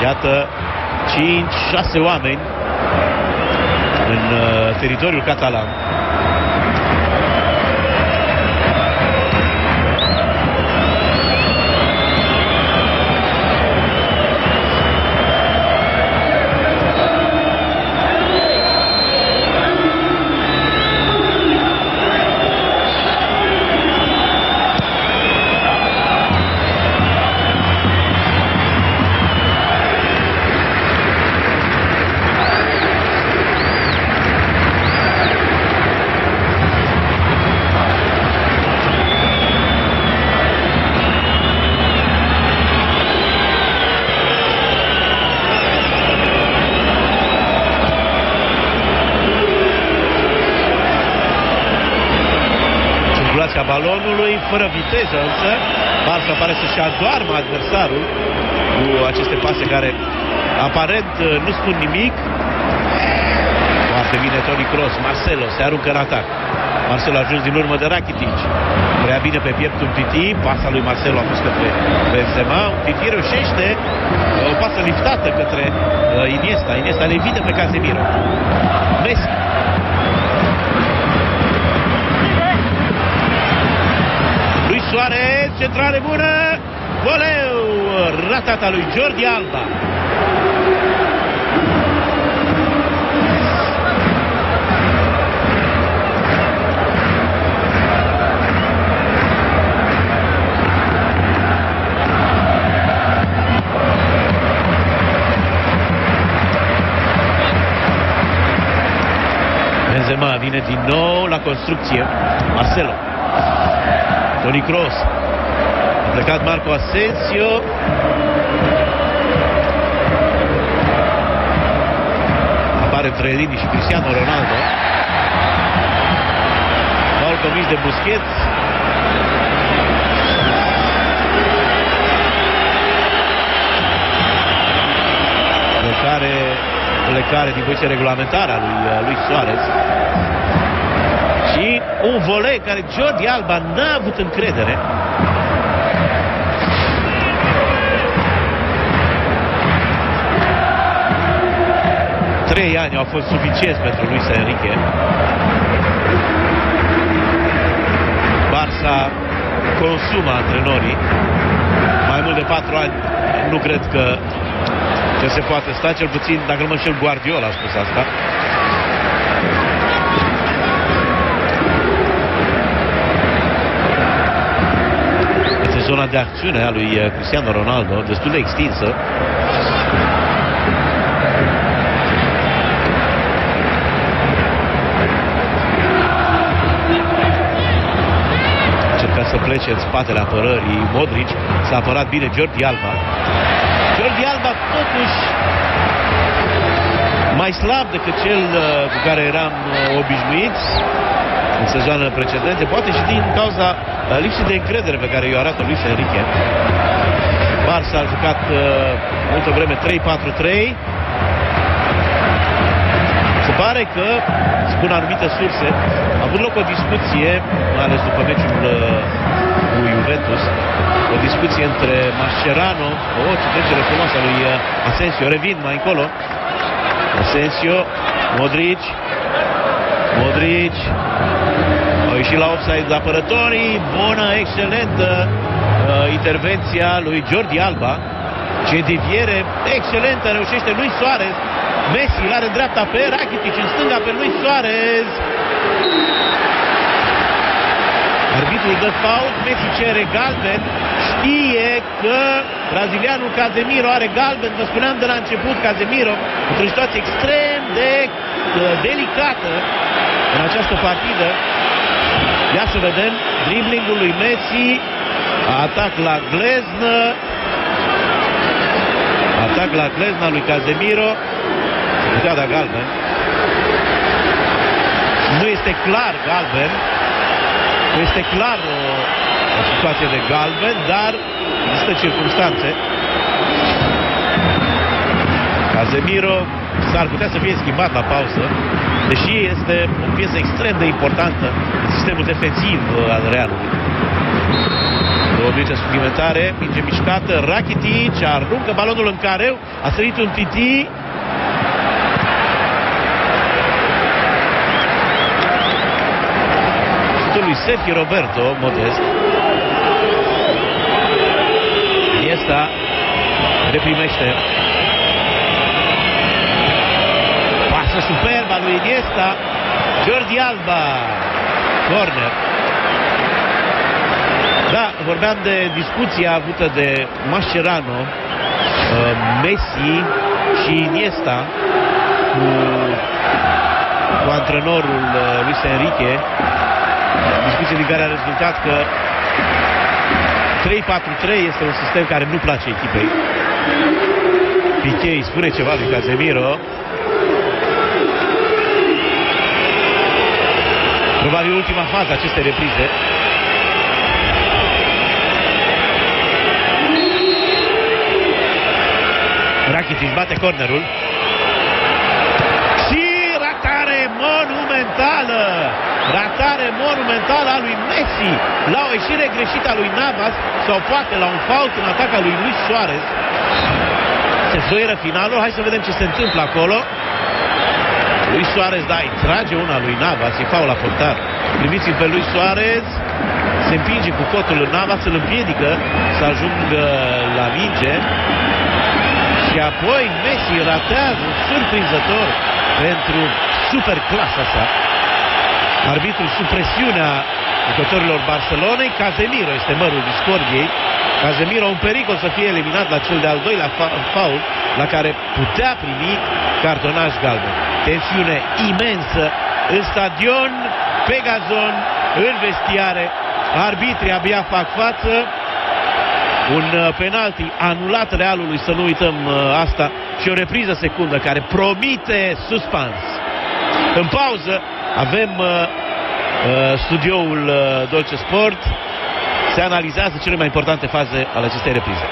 Iată 5-6 oameni în teritoriul catalan. Balonului, fără viteză însă, Barça pare să-și adoarmă adversarul cu aceste pase care aparent nu spun nimic. Foarte bine Toni Kroos, Marcelo se aruncă în atac. Marcelo a ajuns din urmă de Rakitic. Prea bine pe pieptul Titi, pasa lui Marcelo a fost către Benzema. Titi reușește o pasă liftată către Iniesta. Iniesta le evite pe Casemiro. Messi. Suarez, centrare bună, voleu, ratata lui Jordi Alba. Benzema vine din nou la construcție. Marcelo. Toni Kroos. A plecat Marco Asensio. Apare între linii și Cristiano Ronaldo. Faul comis de Busquets. Plecare din poziție regulamentară a lui Suarez. Și un volei care Jordi Alba n-a avut încredere. Trei ani au fost suficienți pentru Luis Enrique. Barça consumă antrenorii. Mai mult de 4 ani nu cred că se poate sta, cel puțin, dacă nu mă înșel, Guardiola a spus asta. Zona de acțiune a lui Cristiano Ronaldo, destul de extinsă. Încerca să plece în spatele apărării Modric. S-a apărat bine Jordi Alba. Jordi Alba totuși mai slab decât cel cu care eram obișnuiți în sezoanele precedente, poate și din cauza lipsii de încredere pe care i-o arată Luis Enrique. Barça a jucat multă vreme 3-4-3. Se pare că, spun anumite surse, a avut loc o discuție, mai ales după meciul cu Juventus, o discuție între Mascherano, ce trecere frumoasă a lui Asensio, revin mai încolo, Asensio, Modric, au ieșit la offside apărătorii, bună, excelentă intervenția lui Jordi Alba, ce deviere excelentă reușește Luis Suarez. Messi îl are în dreapta pe Rakitic, în stânga pe Luis Suarez. Arbitrul dă fault, Messi cere galben, știe că brazilianul Casemiro are galben, vă spuneam de la început, Casemiro într-o situație extrem de delicată în această partidă. Ia să vedem, driblingul lui Messi, atac la glezna lui Casemiro, se putea da galben. Nu este clar galben, nu este clar o situație de galben, dar există circunstanțe. Casemiro s-ar putea să fie schimbat la pauză, deși este o piesă extrem de importantă în sistemul defensiv al Realului. Două minute suplimentare, minge mișcată, Rakitic aruncă balonul în careu, a sărit un Titi. Șutul lui Sergio Roberto, modest. Iniesta reprimește. Pasă superba lui Iniesta, Jordi Alba, corner. Da, vorbeam de discuția avută de Mascherano, Messi și Iniesta cu antrenorul Luis Enrique, discuție din care a rezultat că 3-4-3 este un sistem care nu place echipei. Piqué îi spune ceva lui Casemiro. Probabil ultima fază acestei reprize. Rakitic bate cornerul și ratare monumentală a lui Messi la o ieșire greșită a lui Navas sau poate la un fault în atac al lui Luis Suarez. Se zoieră finalul, hai să vedem ce se întâmplă acolo. Luis Suarez, da, îi trage una lui Navas, e faul la portar. Priviți-l pe Luis Suarez, se împinge cu cotul în Navas, îl împiedică să ajungă la minge. Și apoi Messi ratează surprinzător pentru superclasa sa. Arbitrul sub presiunea jucătorilor Barcelonei. Casemiro este mărul discordiei. Casemiro un pericol să fie eliminat la cel de-al doilea faul, la care putea primi cartonaj galben. Tensiune imensă în stadion, pe gazon, în vestiare. Arbitrii abia fac față. Un penalti anulat Realului, să nu uităm asta, și o repriză secundă care promite suspans. În pauză avem studioul Dolce Sport. Se analizează cele mai importante faze ale acestei reprize.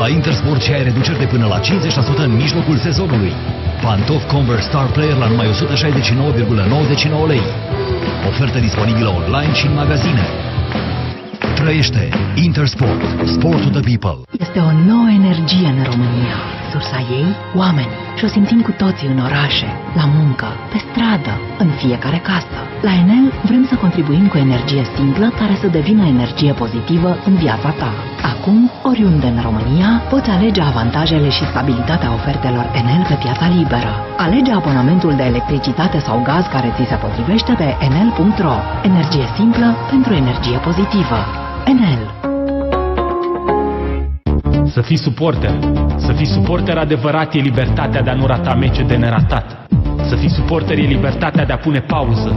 La Intersport și ai reduceri de până la 50% în mijlocul sezonului. Pantofi Converse Star Player la numai 169,99 lei. Ofertă disponibilă online și în magazine. Trăiește Intersport. Sport to the people. Este o nouă energie în România. Sursa ei, oameni. Și o simțim cu toții în orașe, la muncă, pe stradă, în fiecare casă. La Enel vrem să contribuim cu energie simplă care să devină energie pozitivă în viața ta. Acum, oriunde în România, poți alege avantajele și stabilitatea ofertelor Enel pe piața liberă. Alege abonamentul de electricitate sau gaz care ți se potrivește pe enel.ro. Energie simplă pentru energie pozitivă. Enel. Să fii suporter. Să fii suporter adevărat e libertatea de a nu rata meciul de neratat. Să fii suporter e libertatea de a pune pauză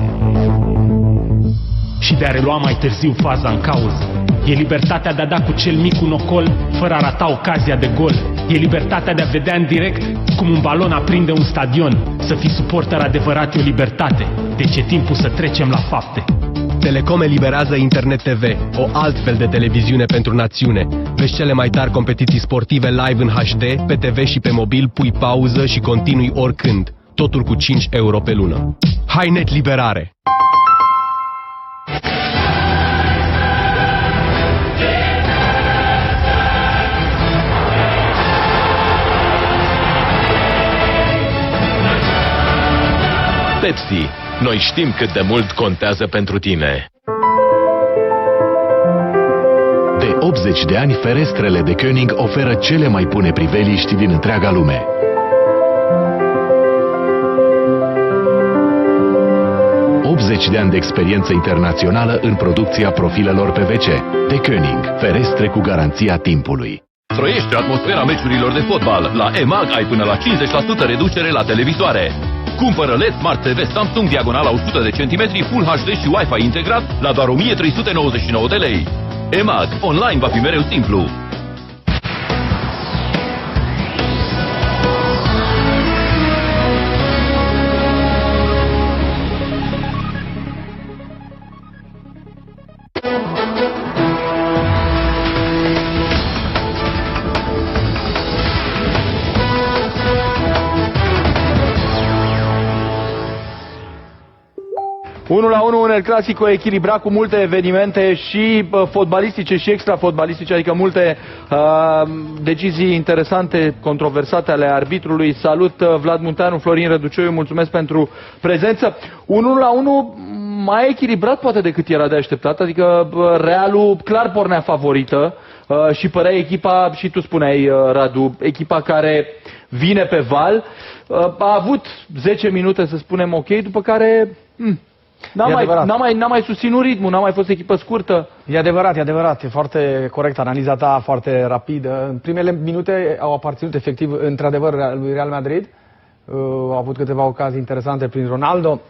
și de a relua mai târziu faza în cauză. E libertatea de a da cu cel mic un ocol fără a rata ocazia de gol. E libertatea de a vedea în direct cum un balon aprinde un stadion. Să fii suporter adevărat e o libertate. Deci e timpul să trecem la fapte. Telecom eliberează Internet TV, o altfel de televiziune pentru națiune. Vezi cele mai tari competiții sportive live în HD, pe TV și pe mobil, pui pauză și continui oricând. Totul cu 5 euro pe lună. Hai net liberare! Pepsi. Noi știm cât de mult contează pentru tine. De 80 de ani, ferestrele de Koenig oferă cele mai bune priveliști din întreaga lume. De ani de experiență internațională în producția profilelor PVC. De Koenig, ferestre cu garanția timpului. Trăiește atmosfera meciurilor de fotbal. La EMAG ai până la 50% reducere la televizoare. Cumpără LED Smart TV Samsung diagonala 100 de cm, Full HD și Wi-Fi integrat la doar 1399 de lei. EMAG. Online va fi mereu simplu. La 1 un El Clasico echilibrat cu multe evenimente și fotbalistice și extra-fotbalistice, adică multe decizii interesante, controversate ale arbitrului. Salut Vlad Munteanu, Florin Răducioiu, mulțumesc pentru prezență. 1-1 mai echilibrat poate decât era de așteptat, adică Realul clar pornea favorită și părea echipa, și tu spuneai Radu, echipa care vine pe val. A avut 10 minute să spunem ok, după care... N-a mai susținut ritmul, n-a mai fost echipă scurtă. E adevărat, e foarte corect analiza ta, foarte rapidă. În primele minute au aparținut efectiv, într-adevăr, lui Real Madrid. Au avut câteva ocazii interesante prin Ronaldo.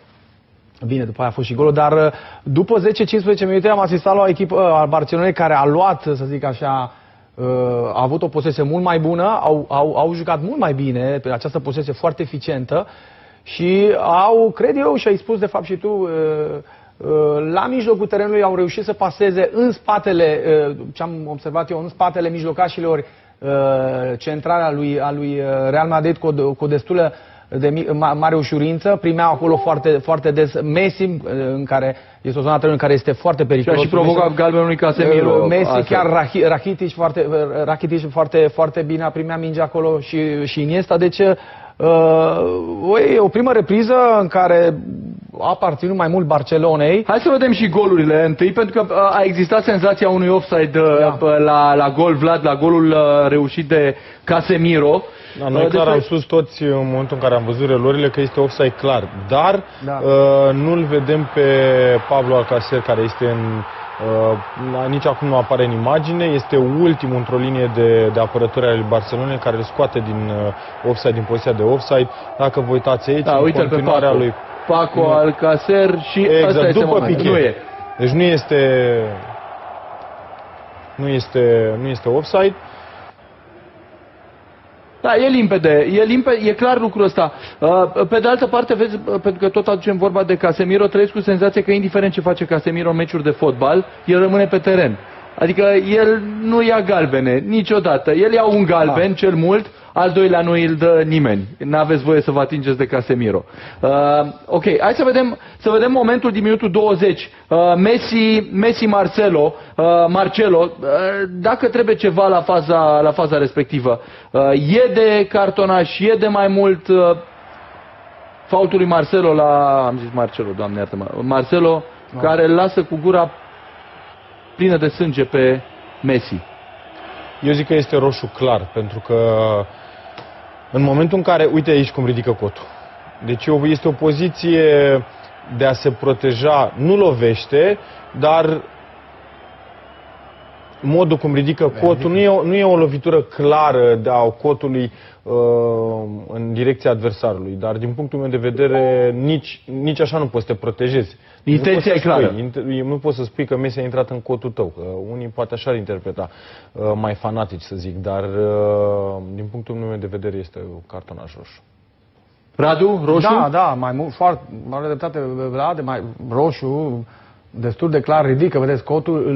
Bine, după aia a fost și golul, dar după 10-15 minute am asistat la o echipă al Barcelonei care a luat, să zic așa, a avut o posesie mult mai bună, au jucat mult mai bine pe această posesie foarte eficientă. Și au, cred eu, și ai spus de fapt și tu, la mijlocul terenului au reușit să paseze în spatele, ce am observat eu, în spatele mijlocașilor centrale a lui Real Madrid cu o destulă de mare ușurință. Primeau acolo foarte des Messi, în care este o zonă a terenului care este foarte periculos. Și a și provocat galbenul lui Casemiro. Messi, chiar Rakitic foarte bine a primea mingea acolo și Iniesta. Deci e o primă repriză în care a aparținut mai mult Barcelonei. Hai să vedem și golurile întâi, pentru că a existat senzația unui offside la gol, Vlad, la golul reușit de Casemiro. Da, noi clar am spus toți în momentul în care am văzut reluările că este offside clar, dar nu-l vedem pe Pablo Alcacer, care este nici acum nu apare în imagine, este ultimul într-o linie de apărători ale Barcelonei care îl scoate din offside, din poziția de offside. Dacă vă uitați aici, în continuarea lui Paco Alcacer și exact, ăsta este după momentul. Piqué. Deci nu este offside. Da, e limpede, e clar lucrul ăsta. Pe de altă parte, vezi, pentru că tot aducem vorba de Casemiro, trăiesc cu senzația că indiferent ce face Casemiro în meciuri de fotbal, el rămâne pe teren. Adică el nu ia galbene, niciodată. El ia un galben, cel mult, al doilea nu îl dă nimeni. N-aveți voie să vă atingeți de Casemiro. Ok, hai să vedem momentul din minutul 20. Messi Marcelo, dacă trebuie ceva la faza respectivă. E de cartonaș, e de mai mult... faultul lui Marcelo am zis Marcelo, Doamne iartă-mă, Marcelo, care îl lasă cu gura plină de sânge pe Messi. Eu zic că este roșu clar, pentru că în momentul în care, uite aici cum ridică cotul. Deci este o poziție de a se proteja, nu lovește, dar modul cum ridică cotul nu e o lovitură clară de a cotului în direcția adversarului, dar din punctul meu de vedere nici așa nu poți să te protejezi. Intenția e clară. Nu poți să spui că Messi a intrat în cotul tău, că unii poate așa interpreta, mai fanatici să zic, dar din punctul meu de vedere este cartonaș roșu. Radu, roșu? Da, mai mult, foarte, mare dreptate, Vlad, mai roșu, destul de clar ridică, vedeți, cotul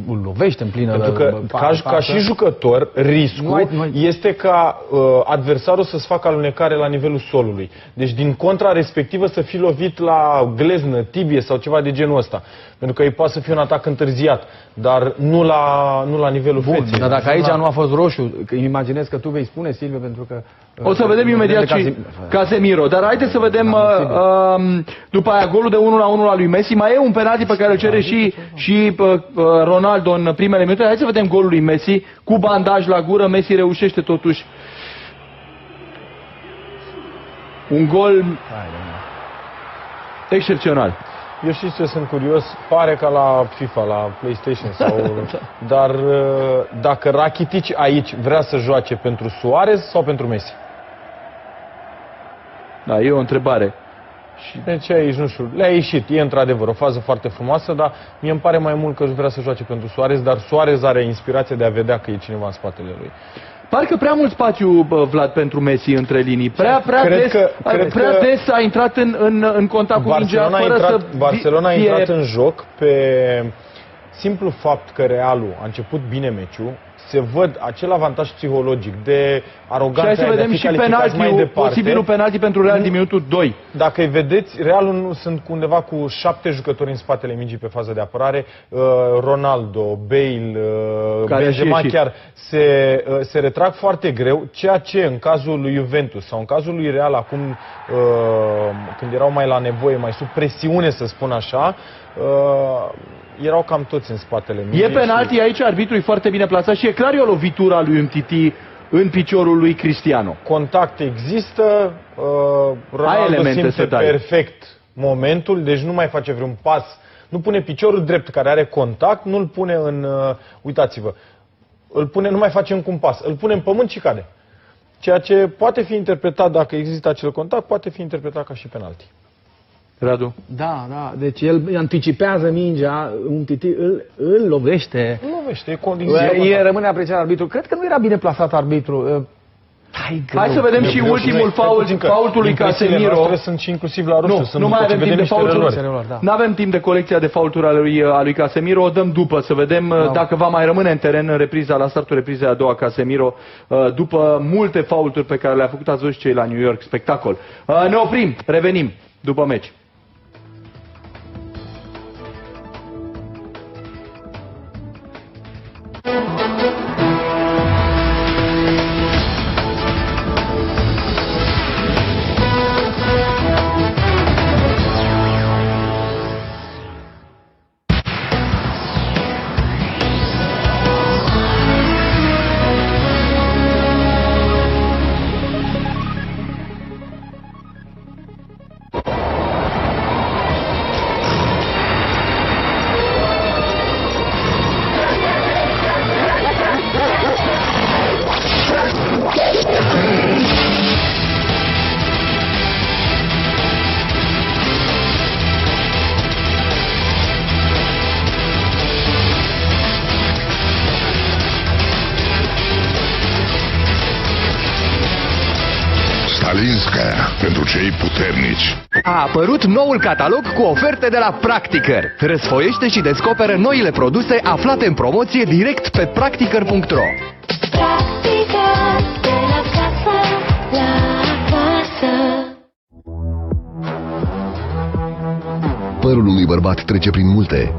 îl lovește în plină. Pentru că, ca și jucător, riscul este ca adversarul să-ți facă alunecare la nivelul solului. Deci, din contra respectivă, să fii lovit la gleznă, tibie sau ceva de genul ăsta. Pentru că îi poate să fie un atac întârziat, dar nu la nivelul feței. Dar dacă aici nu a fost roșu, îmi imaginez că tu vei spune, Silviu, pentru că... O să vedem imediat și Casemiro. Dar haideți să vedem după aia golul de 1-1 al lui Messi. Mai e un penalti pe care îl cere și Ronaldo în primele minute. Hai să vedem golul lui Messi cu bandaj la gură. Messi reușește totuși un gol excepțional. Eu știu ce sunt curios, pare ca la FIFA, la PlayStation dar dacă Rakitic aici vrea să joace pentru Suarez sau pentru Messi? Da, e o întrebare. Deci aici, nu știu, le-a ieșit, e într-adevăr o fază foarte frumoasă, dar mie îmi pare mai mult că vrea să joace pentru Suarez, dar Suarez are inspirația de a vedea că e cineva în spatele lui. Parcă prea mult spațiu, Vlad, pentru Messi între linii. Prea des a intrat în contact cu mingea fără să Barcelona a intrat în joc pe simplu fapt că Realul a început bine meciul, se văd acel avantaj psihologic de aroganță. Și hai să vedem și penaltiul, posibilul penalti pentru Real din minutul 2. Dacă îi vedeți, Realul sunt undeva cu 7 jucători în spatele mingii pe fază de apărare. Ronaldo, Bale, Benzema chiar se retrag foarte greu, ceea ce în cazul lui Juventus sau în cazul lui Real acum, când erau mai la nevoie, mai sub presiune să spun așa, erau cam toți în spatele mingii. E penalti aici, arbitrul e foarte bine plasat și e clar e o lovitură a lui Umtiti în piciorul lui Cristiano. Contact există, Ronaldo simte perfect momentul, deci nu mai face vreun pas, nu pune piciorul drept care are contact, nu-l pune în, uitați-vă, nu mai face încă un pas, îl pune în pământ și cade. Ceea ce poate fi interpretat, dacă există acel contact, poate fi interpretat ca și penalti. Radu? Da, deci el anticipează mingea, Umtiti îl lovește. E rămâne apreciat arbitru. Cred că nu era bine plasat arbitru. Hai să vedem și ultimul faultul lui Casemiro. Sunt și inclusiv la roșu. Nu mai avem timp de faulturi. Nu avem timp de colecția de faulturi a lui Casemiro. O dăm după să vedem dacă va mai rămâne în teren în repriza, la startul reprizei a doua Casemiro, după multe faulturi pe care le-a făcut, ați văzut cei la New York, spectacol. Ne oprim, revenim după meci. Pentru cei puternici. A apărut noul catalog cu oferte de la Practicăr. Răsfoiește și descoperă noile produse aflate în promoție direct pe practicăr.ro. De la casă la casă. Părul unui bărbat trece prin multe.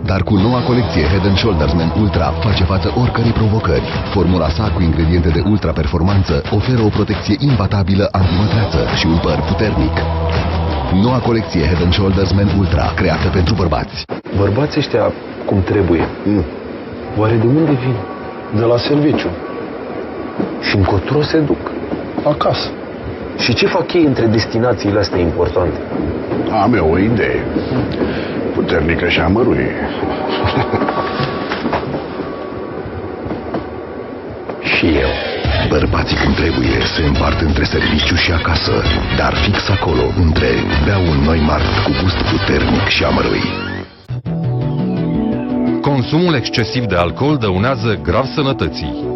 dar cu noua colecție Head & Shoulders Men Ultra face față oricărei provocări. Formula sa cu ingrediente de ultra-performanță oferă o protecție imbatabilă antimătreață și un păr puternic. Noua colecție Head & Shoulders Men Ultra, creată pentru bărbați. Bărbații ăștia cum trebuie. Oare de unde vin? De la serviciu. Și încotro se duc? Acasă. Și ce fac ei între destinațiile astea importante? Am eu o idee. Puternică și amăruie. Și eu. Bărbații cum trebuie se împart între serviciu și acasă, dar fix acolo, între bea un Neumart cu gust puternic și amărui. Consumul excesiv de alcool dăunează grav sănătății.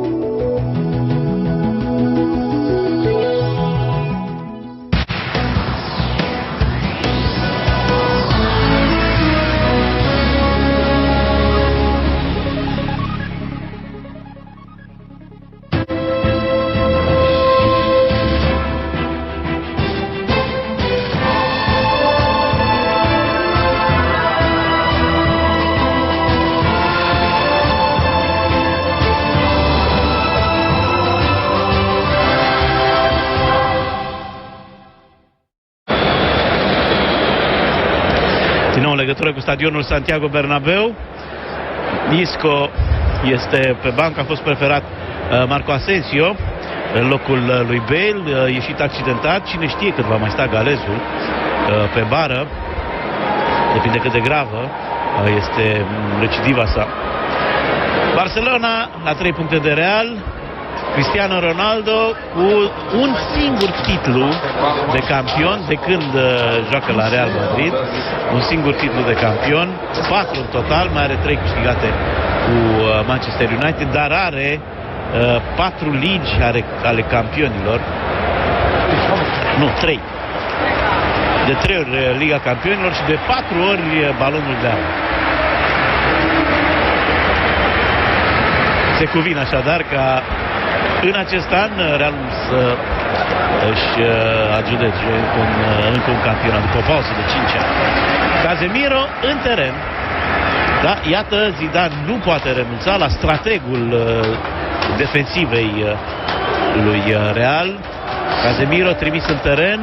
Din nou în legătură cu stadionul Santiago Bernabéu. Isco este pe bancă, a fost preferat Marco Asensio în locul lui Bale, ieșit accidentat. Cine știe cât va mai sta galezul pe bară, depinde cât de gravă este recidiva sa. Barcelona la 3 puncte de Real. Cristiano Ronaldo cu un singur titlu de campion de când joacă la Real Madrid. Un singur titlu de campion, 4 în total, mai are 3 câștigate cu Manchester United, dar are 4 ligi ale campionilor. Nu, 3. De 3 ori Liga Campionilor și de 4 ori Balonul de Aur. Se cuvine așadar ca în acest an Realul să își adjudece încă un campionat după o pauză de 5 ani. Casemiro în teren. Da, iată, Zidane nu poate renunța la strategul defensivei lui Real. Casemiro trimis în teren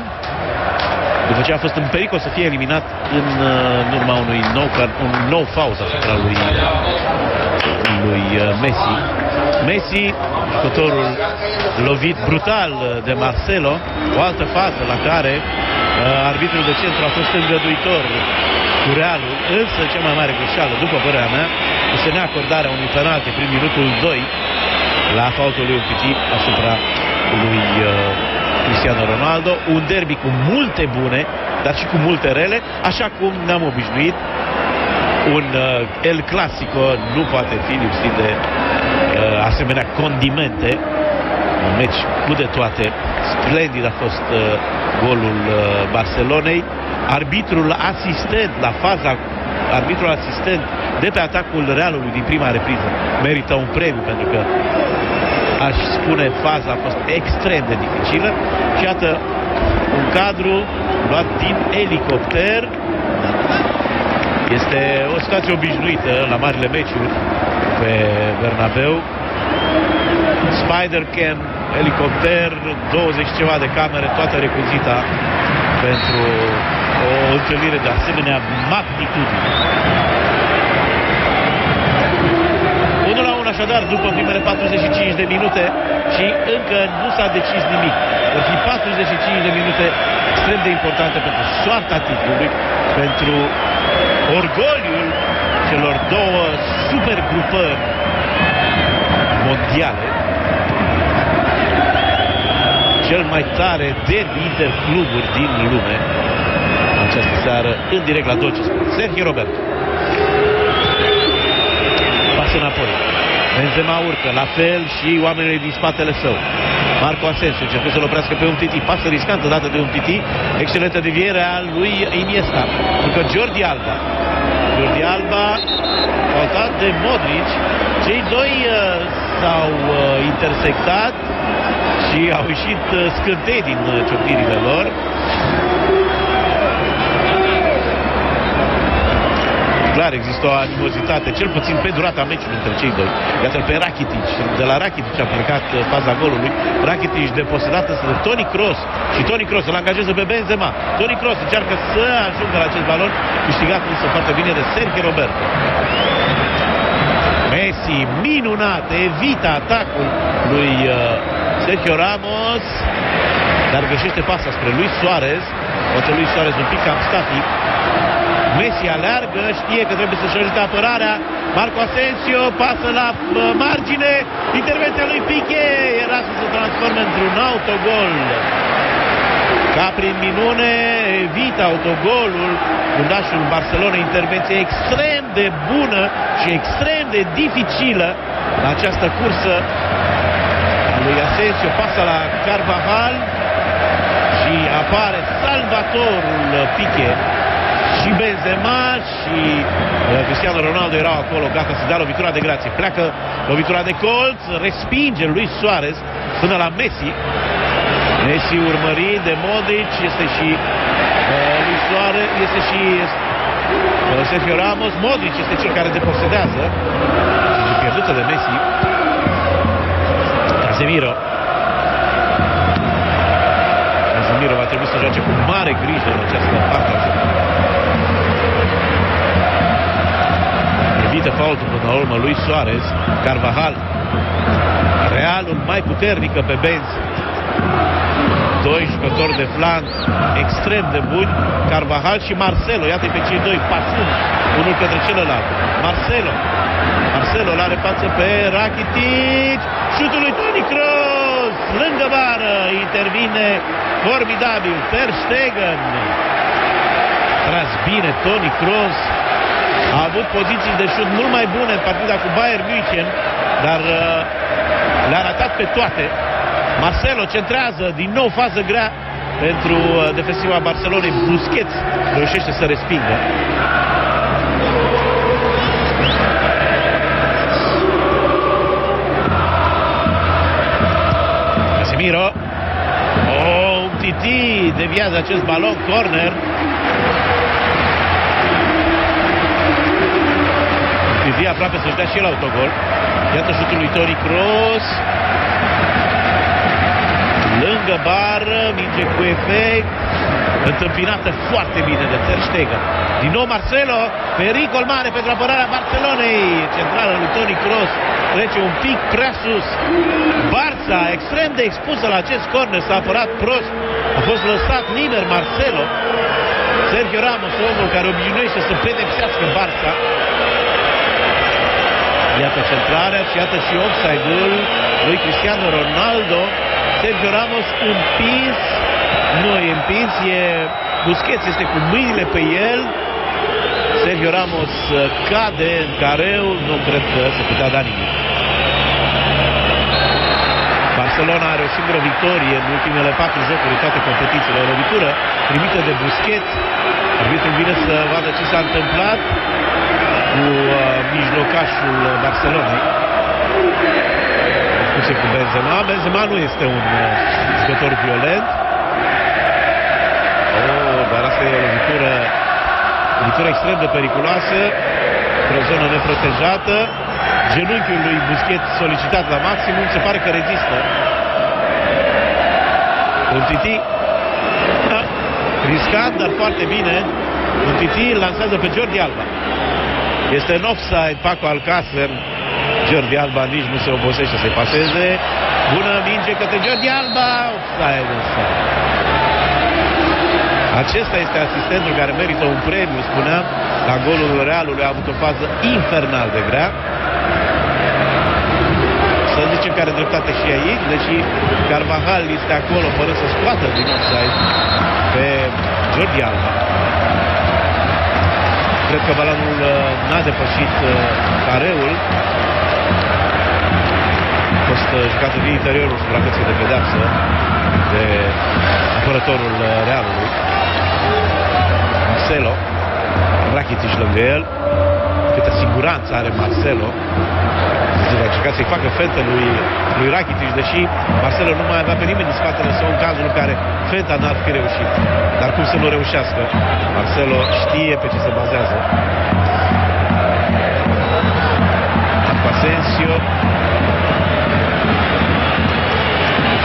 după ce a fost în pericol să fie eliminat în urma unui nou fault asupra lui Messi. Messi, jucătorul lovit brutal de Marcelo, o altă fază la care arbitrul de centru a fost îngăduitor cu Realul, însă cea mai mare greșeală, după părerea mea, este neacordarea unui penalti prin minutul 2 la faultul lui Umtiti asupra lui Cristiano Ronaldo. Un derby cu multe bune, dar și cu multe rele, așa cum ne-am obișnuit. Un El Clasico nu poate fi lipsit de asemenea condimente. Un meci cu de toate. Splendid a fost golul Barcelonei. Arbitrul asistent de pe atacul Realului din prima repriză merită un premiu, pentru că aș spune faza a fost extrem de dificilă. Și iată un cadru luat din elicopter. Este o situație obișnuită la marile meciuri pe Bernabeu. Spider-Cam, elicopter, 20 ceva de camere, toată recuzită pentru o întâlnire de asemenea magnitudine. 1-1 așadar după primele 45 de minute și încă nu s-a decis nimic. Vor fi 45 de minute extrem de importante pentru soarta titlului, pentru orgoliul celor două supergrupări mondiale. Cel mai tare derby intercluburi din lume această seară, în direct la Dolce Sport. Sergio Roberto. Pas înapoi. Benzema urcă, la fel și oamenii din spatele său. Marco Asensio încercă să-l oprească pe Umtiti. Pasă riscantă dată de Umtiti. Excelentă deviere a lui Iniesta. Încă Jordi Alba faltat de Modric. Cei doi s-au intersectat și au ieșit scântei din ciocnirile lor. Clar clar există o animozitate, cel puțin pe durata meciului între cei doi. Iată-l pe Rakitic, de la Rakitic a plecat faza golului. Rakitic deposedat însă de Toni Kroos și Toni Kroos îl angajează pe Benzema. Toni Kroos încearcă să ajungă la acest balon, câștigat însă foarte bine de Sergio Roberto. Messi, minunat, evită atacul lui Sergio Ramos, dar găsește pasa spre Luis Suarez. Poate Luis Suarez un pic cam static. Messi aleargă, știe că trebuie să-și ajute apărarea. Marco Asensio pasă la margine. Intervenția lui Piqué era să se transforme într-un autogol. Ca prin minune evită autogolul fundașul Barcelona. Intervenție extrem de bună și extrem de dificilă la această cursă lui Asensio. Pasă la Carvajal și apare salvatorul Piqué. Și Benzema și Cristiano Ronaldo erau acolo gata să dea lovitura de grație. Pleacă lovitura de colț, respinge Luis Suarez până la Messi. Messi urmărit de Modric, este și Luis Suarez, este și Sergio Ramos. Modric este cel care deposedează. Și pierdută de Messi. Casemiro va trebui să joace cu mare grijă în această parte a jocului. Evită faultul până la urmă lui Suarez. Carvajal, Realul mai puternică pe benzi. Doi jucători de flanc extrem de buni, Carvajal și Marcelo. Iată-i pe cei doi pasând unul către celălalt. Marcelo l-are față pe Rakitic. Șutul lui Toni Kroos lângă bară, intervine formidabil Ter Stegen. Tras bine Toni Kroos. A avut poziții de șut mult mai bune în partida cu Bayern München, dar le-a ratat pe toate. Marcelo centrează, din nou fază grea pentru defensiva Barcelonei. Busquets reușește să respingă. Casemiro. Titi deviază acest balon, corner. Titi aproape să-și dea și el autogol. Iată șutul lui Toni Kroos. Lângă bară, minge cu efect. Întâmpinată foarte bine de Ter Stegen. Din nou Marcelo, pericol mare pentru apărarea Barcelonei. Centrală lui Toni Kroos trece un pic prea sus. Barça extrem de expusă la acest corner, s-a apărat prost. A fost lăsat liber Marcelo. Sergio Ramos, omul care obișnuiește să pedepsească Barça. Iată centrarea și iată și offside-ul lui Cristiano Ronaldo. Sergio Ramos împins. Nu e împins, Busquets este cu mâinile pe el. Sergio Ramos cade în careu, nu cred că se putea da nimic. Barcelona are o singură victorie în ultimele 4 jocuri în toate competițiile. O lovitură primită de Busquets. Arbitrul vine să vadă ce s-a întâmplat cu mijlocașul Barcelonei. Cu Benzema. Benzema nu este un jucător violent. Dar asta e o lovitură extrem de periculoasă, într-o zonă neprotejată. Genunchiul lui Busquets solicitat la maximum, se pare că rezistă. Un Titi, da, riscant, dar foarte bine. Un Titi îl lansează pe Jordi Alba. Este în offside Paco Alcácer. Jordi Alba nici nu se obosește să-i paseze. Bună minge către Jordi Alba. Offside însă. Acesta este asistentul care merită un premiu, spuneam, la golul Realului. A avut o fază infernal de grea. Să zicem că are dreptate și aici, deși Carvajal este acolo fără să scoată din offside pe Jordi Alba. Cred că balonul n-a depășit careul. A fost jucat din interiorul suprafeței de pedeapsă de apărătorul Realului. Marcelo, Rakitic lângă el. Câtă siguranță are Marcelo. A încercat să-i facă fentă lui Rakitic, deși Marcelo nu mai avea pe nimeni în spatele său în cazul în care fenta n-ar fi reușit. Dar cum să nu reușească? Marcelo știe pe ce se bazează. Asensio.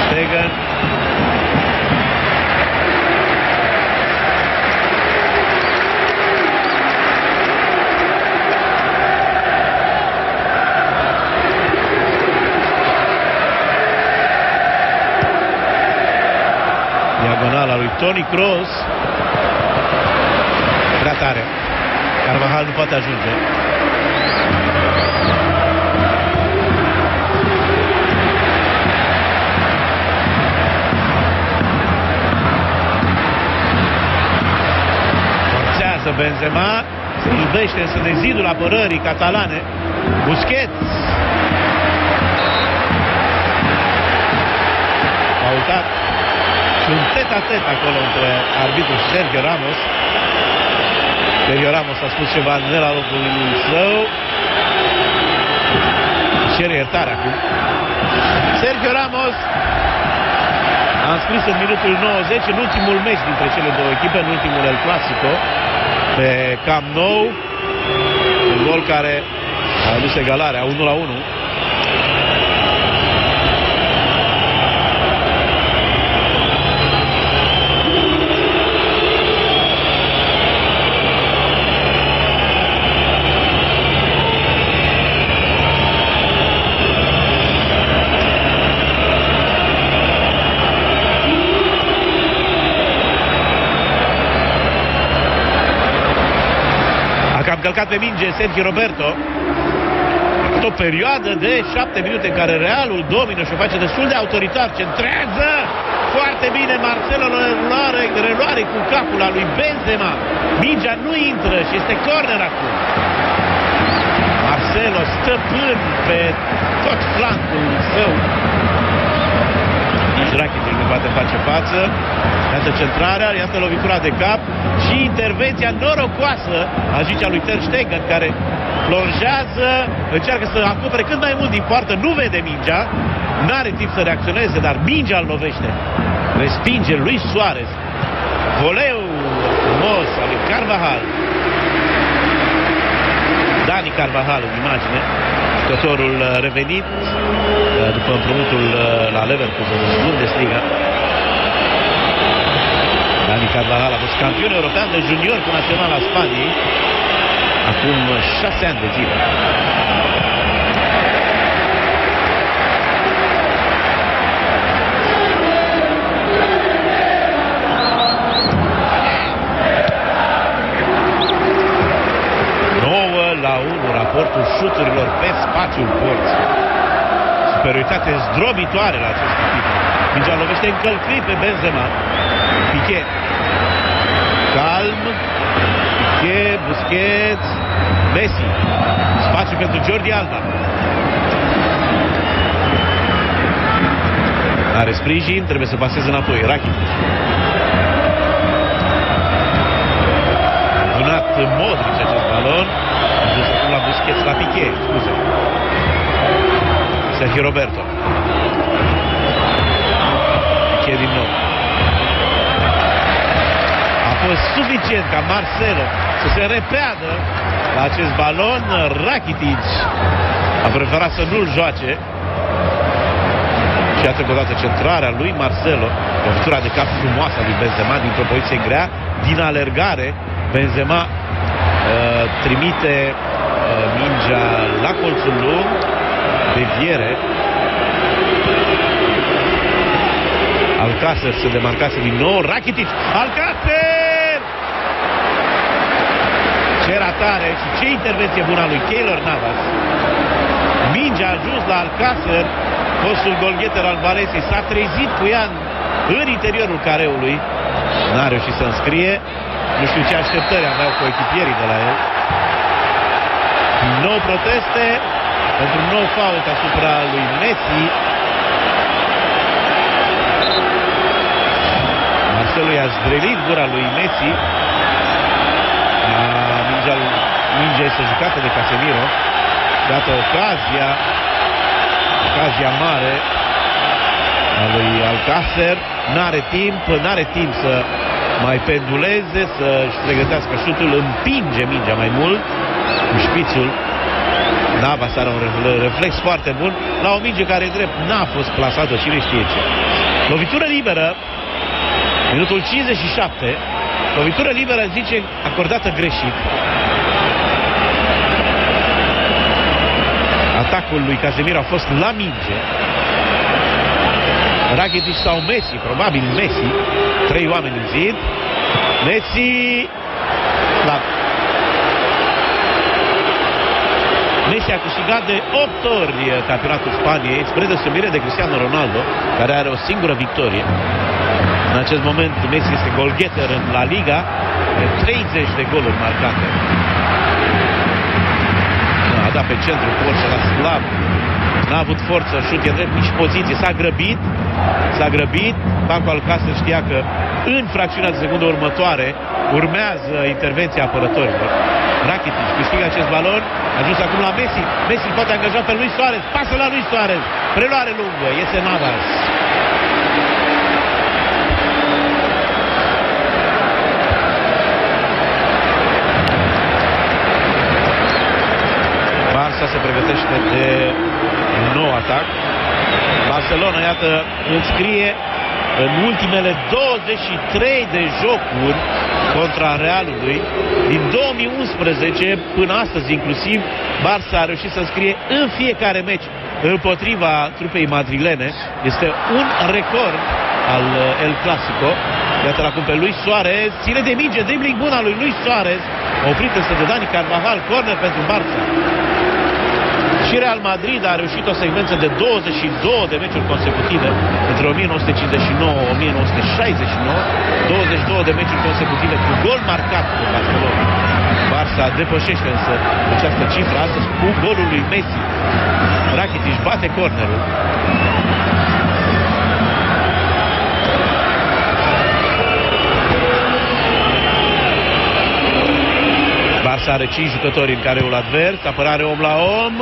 Stegen. Diagonala lui Toni Kroos. Prea tare. Carvajal nu poate ajunge. Forțează Benzema. Se iubește însă de zidul apărării catalane. Busquets. Pautat. Și un tet-a-tet acolo între arbitru și Sergio Ramos. Sergio Ramos a spus ceva de la locul său. Cere iertare acum. Sergio Ramos a înscris în minutul 90 în ultimul meci dintre cele două echipe, în ultimul El Clasico, pe Camp Nou. Un gol care a adus egalarea 1-1. Am călcat pe minge Sergio Roberto. O perioadă de 7 minute în care Realul domină și o face destul de autoritar. Centrează foarte bine Marcelo, reluare cu capul al lui Benzema. Mingea nu intră și este corner acum. Marcelo stăpân pe tot flancul său. Nici Rakitic nu poate face față. Iată centrarea, iată lovitura de cap și intervenția norocoasă, aș zice, a lui Ter Stegen, care plonjează, încearcă să acopere cât mai mult din poartă, nu vede mingea, n-are timp să reacționeze, dar mingea îl lovește. Respinge Luis Suarez. Voleu frumos al lui Carvajal. Dani Carvajal în imagine, jucătorul revenit după împrumutul la Leverkusen în Bundesliga. Dani Carvajal a fost campion european de junior cu naționala Spaniei acum 6 ani de zile. La 1 raportul șuturilor pe spațiul porții. Superioritate zdrobitoare la acest echipă. Mingea lovește încălcrit pe Benzema. Piqué. Calm. Piqué, Busquets, Messi. Spațiu pentru Jordi Alba. Are sprijin, trebuie să paseze înapoi. Rakitic. Vânat Modric acest balon. A dus acum la Busquets, la Piqué, scuze. Sergio Roberto. Piqué din nou. A fost suficient ca Marcelo să se repeadă la acest balon. Rakitic a preferat să nu-l joace. Și iată că o dată centrarea lui Marcelo. Lovitura de cap frumoasă lui Benzema dintr-o poziție grea, din alergare. Benzema trimite mingea la colțul lung, deviere. Alcácer se demarcase din nou. Rakitic, Alcácer! Ce ratare și ce intervenție bună a lui Keylor Navas. Mingea a ajuns la Alcácer, fostul golgheter al Valenciei, s-a trezit cu ea în interiorul careului. N-a reușit să înscrie. Nu știu ce așteptări aveau cu echipierii de la el. Nou proteste pentru un nou fault asupra lui Messi. Marcelo i-a zdrelit gura lui Messi. Mingea este jucată de Casemiro. Dată ocazia mare a lui Alcácer. N-are timp să mai penduleze, să-și pregătească șutul, împinge mingea mai mult cu șpițul Navas are un reflex foarte bun la o minge care drept n-a fost plasată, cine știe ce. Lovitură liberă, minutul 57, lovitură liberă, zice, acordată greșit. Atacul lui Casemiro a fost la minge. Rakitic sau Messi, probabil Messi, 3 oameni în zid. Messi la... Messi a câștigat de 8 ori campionatul Spaniei, spre deosebire de Cristiano Ronaldo, care are o singură victorie. În acest moment Messi este golgheter în La Liga, de 30 de goluri marcate. A dat pe centru cu orice la slab. N-a avut forță, șut e drept, nici poziție. S-a grăbit. Paco Alcácer știa că în fracțiunea de secundă următoare urmează intervenția apărătorilor. Rakitic câștigă acest balon, a ajuns acum la Messi. Messi îl poate angaja pe Luis Suarez, pasă la Luis Suarez, preluare lungă, iese Navas. Barça se pregătește de nou atac. Barcelona, iată, înscrie în ultimele 23 de jocuri contra Realului. Din 2011 până astăzi inclusiv, Barça a reușit să înscrie în fiecare meci împotriva trupei madrilene. Este un record al El Clasico. Iată-l acum pe Luis Suarez, ține de minge, dribbling bun al lui Luis Suarez, oprit însă de Dani Carvajal, corner pentru Barça. Și Real Madrid a reușit o secvență de 22 de meciuri consecutive între 1959-1969, 22 de meciuri consecutive cu gol marcat de Barcelona. Barça depășește însă această cifră astăzi cu golul lui Messi. Rakitic bate cornerul. Barça are 5 jucători în careul advers, apărare om la om,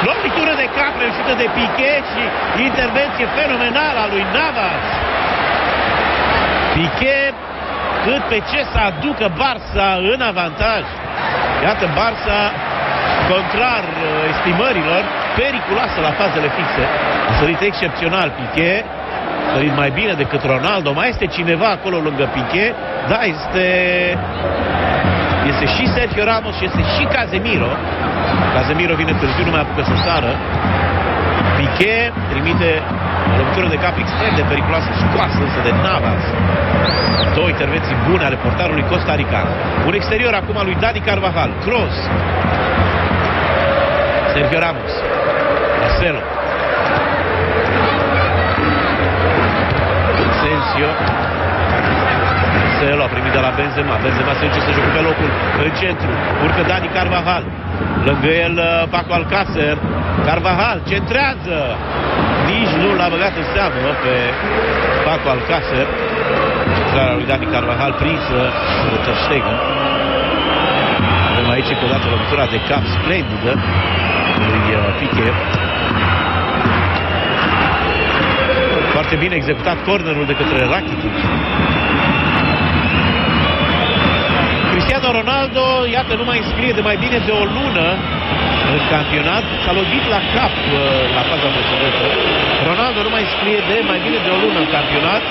lovitură de cap reușită de Piqué și intervenție fenomenală a lui Navas. Piqué cât pe ce să aducă Barça în avantaj. Iată Barça, contrar estimărilor, periculoasă la fazele fixe. A sărit excepțional Piqué, a sărit mai bine decât Ronaldo. Mai este cineva acolo lângă Piqué? Da, este și Sergio Ramos și este și Casemiro. Casemiro vine târziu, nu mai apucă să sară. Piqué trimite o lovitură de cap extrem de periculoasă, scoasă însă de Navas. Două intervenții bune ale portarului costarican. Un exterior acum al lui Dani Carvajal. Cross. Sergio Ramos. Marcelo. Asensio. Marcelo a primit de la Benzema. Benzema se duce să joacă pe locul în centru. Urcă Dani Carvajal. Lângă el Paco Alcácer. Carvajal centrează. Nici nu l-a băgat în seamă pe Paco Alcácer. Centrarea lui Dani Carvajal prinsă de Ter Stegen. Avem aici încă o dată lovitura de cap splendidă lui Piqué. Foarte bine executat cornerul de către Rakitic. Cristiano Ronaldo, iată, nu mai înscrie de mai bine de o lună în campionat. S-a lovit la cap la faza precedentă. Ronaldo nu mai înscrie de mai bine de o lună în campionat.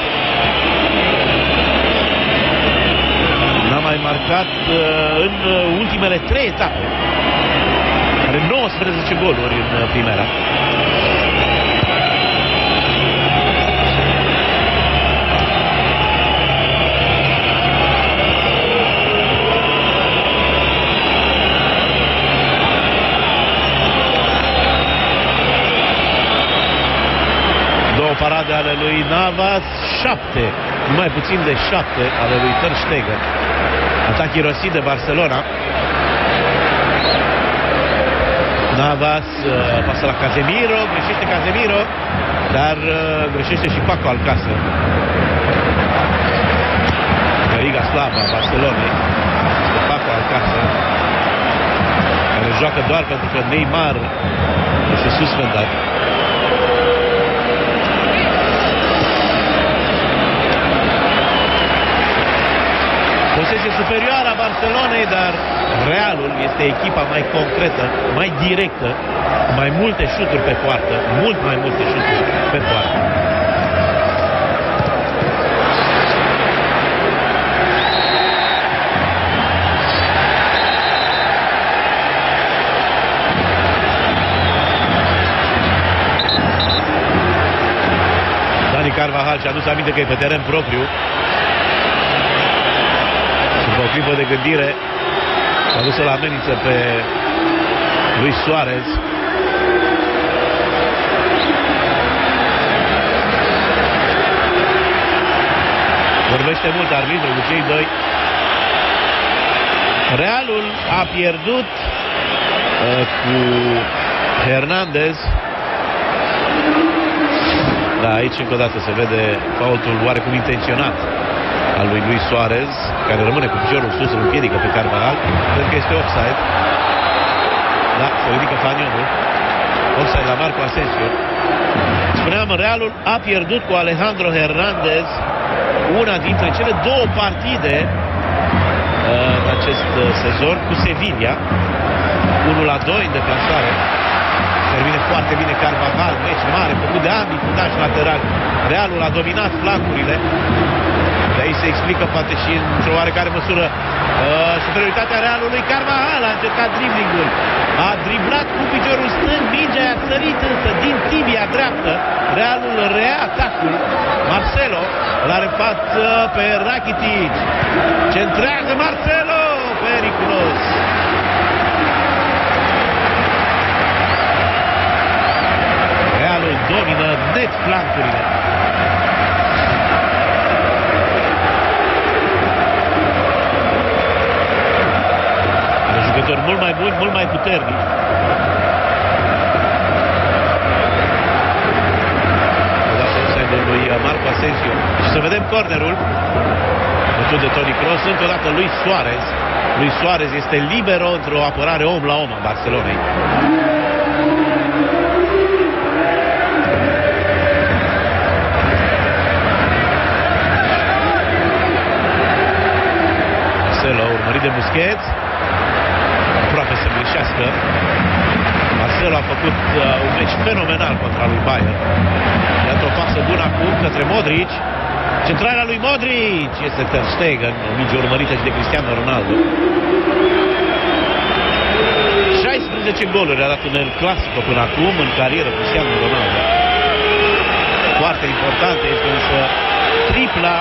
N-a mai marcat în ultimele 3 etape. Are 19 goluri în primera. Parade ale lui Navas, 7, mai puțin de 7 ale lui Ter Stegen. Atac irosit de Barcelona. Navas pasă la Casemiro, greșește Casemiro, dar greșește și Paco Alcácer. Gariga slabă a Barcelonei, Paco Alcácer, care joacă doar pentru că Neymar este suspendat. posesie superioară a Barcelonei, dar Realul este echipa mai concretă, mai directă, mai multe șuturi pe poartă, mult mai multe șuturi pe poartă. Dani Carvajal și-a adus aminte că e pe teren propriu. După o clipă de gândire, a dus-o la amenință pe Luis Suarez. Vorbește mult arbitrul cu cei doi. Realul a pierdut cu Hernandez. Da, aici încă o dată se vede faultul oarecum intenționat al lui Luis Suarez, care rămâne cu piciorul sus, îl împiedică pe Carvajal. Cred că este offside. Da, se ridică fanionul. Offside la Marco Asensio. Spuneam, Realul a pierdut cu Alejandro Hernandez una dintre cele două partide în acest sezon cu Sevilla. 1-2 în deplasare. Termine foarte bine Carvajal, meci mare, făcut de ambii fundași laterali. Realul a dominat flancurile. De aici se explică poate și într-o oarecare măsură superioritatea Realului. Carvajal a încercat driblingul. A driblat cu piciorul stâng, mingea a sărit însă din tibia dreaptă. Realul rea atacul. Marcelo l-are față pe Rakitic. Centrează Marcelo, periculos. Realul domină net flancurile. Un jucător mult mai bun, mult mai puternic. Odată offside-ul lui Marco Asensio. Și să vedem cornerul bătut de Toni Kroos. Încă o dată Luis Suarez. Luis Suarez este libero într-o apărare om la om a Barcelonei. Marcelo, urmărit de Busquets, aproape să greșească. Marcelo a făcut un meci fenomenal contra lui Bayern. Iată o pasă bună acum către Modric. Centrarea lui Modric este Ter Stegen, o minge urmărită și de Cristiano Ronaldo. 16 goluri a dat în El Clasico până acum în carieră Cristiano Ronaldo. Foarte important este însă tripla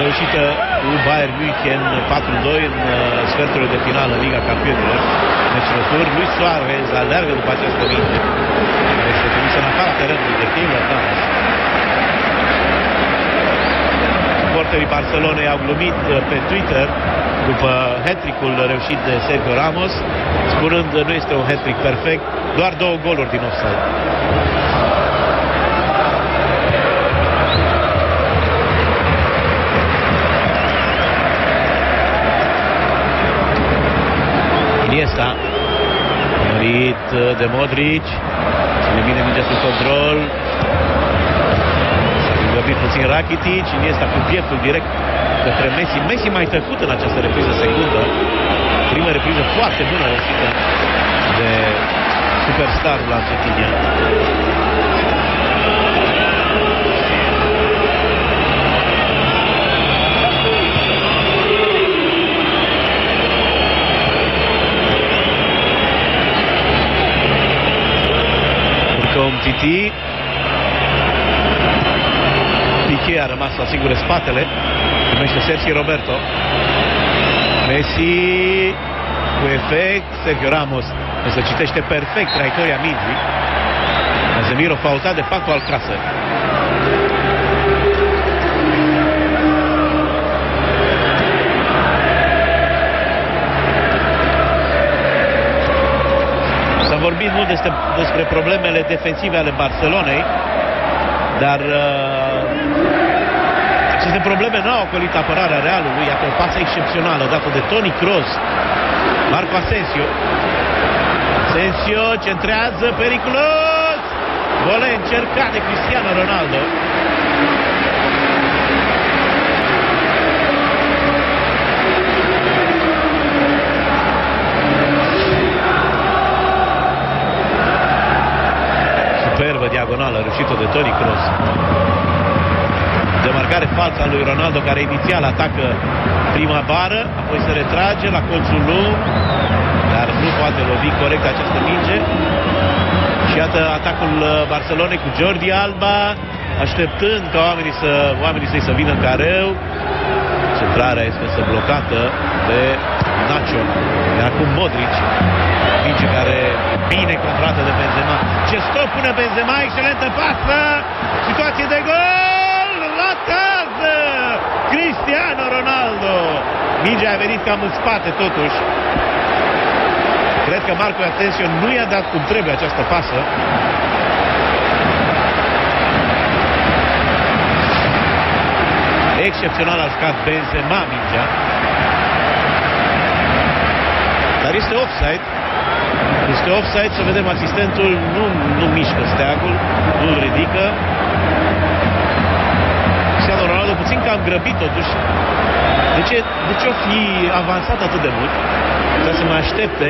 reușită cu Bayern München 4-2 în sferturile de finală în Liga Campionilor. Deci retur, Luis Suarez aleargă după această minge, care este trimisă în afara terenului de Keylor Navas. Suporterii Barcelonei au glumit pe Twitter după hat-trick-ul reușit de Sergio Ramos, spunând că nu este un hat-trick perfect, doar 2 goluri din offside. Iniesta, urmărit de Modric, ține bine mingea sub control, s-a îngăbit puțin Rakitic, Iniesta cu pieptul direct către Messi. Messi mai tăcut în această repriză secundă, prima repriză foarte bună reușită de superstarul argentinian. Titi. Piqué a rămas la singure spatele. Primește Sergio Roberto. Messi cu efect. Sergio Ramos însă citește perfect traiectoria mingii. Casemiro faultat de Paco Alcácer. S-a vorbit mult despre problemele defensive ale Barcelonei, dar aceste probleme nu au ocolit apărarea Realului. Iată o pasă excepțională dată de Toni Kroos. Marco Asensio. Asensio centrează, periculos! Vole încercat de Cristiano Ronaldo. reușită de Toni Kroos. Demarcare falsă a lui Ronaldo, care inițial atacă prima bară, apoi se retrage la colțul lung, dar nu poate lovi corect această minge. Și iată atacul Barcelonei cu Jordi Alba, așteptând ca oamenii să-i să vină în careu. Centrarea este însă blocată de Nacho. Iar acum Modric, minge care bine controlată de Benzema. Ce stop pune Benzema, excelentă pasă, situație de gol, ratează Cristiano Ronaldo. Mingea a venit cam în spate totuși. Cred că Marco Asensio nu i-a dat cum trebuie această pasă. Excepțional a jucat Benzema mingea. Dar este offside. Este offside, să vedem, asistentul nu mișcă steagul, nu îl ridică. Cristiano Ronaldo puțin cam grăbit totuși. De ce o fi avansat atât de mult? Trebuie să mă aștepte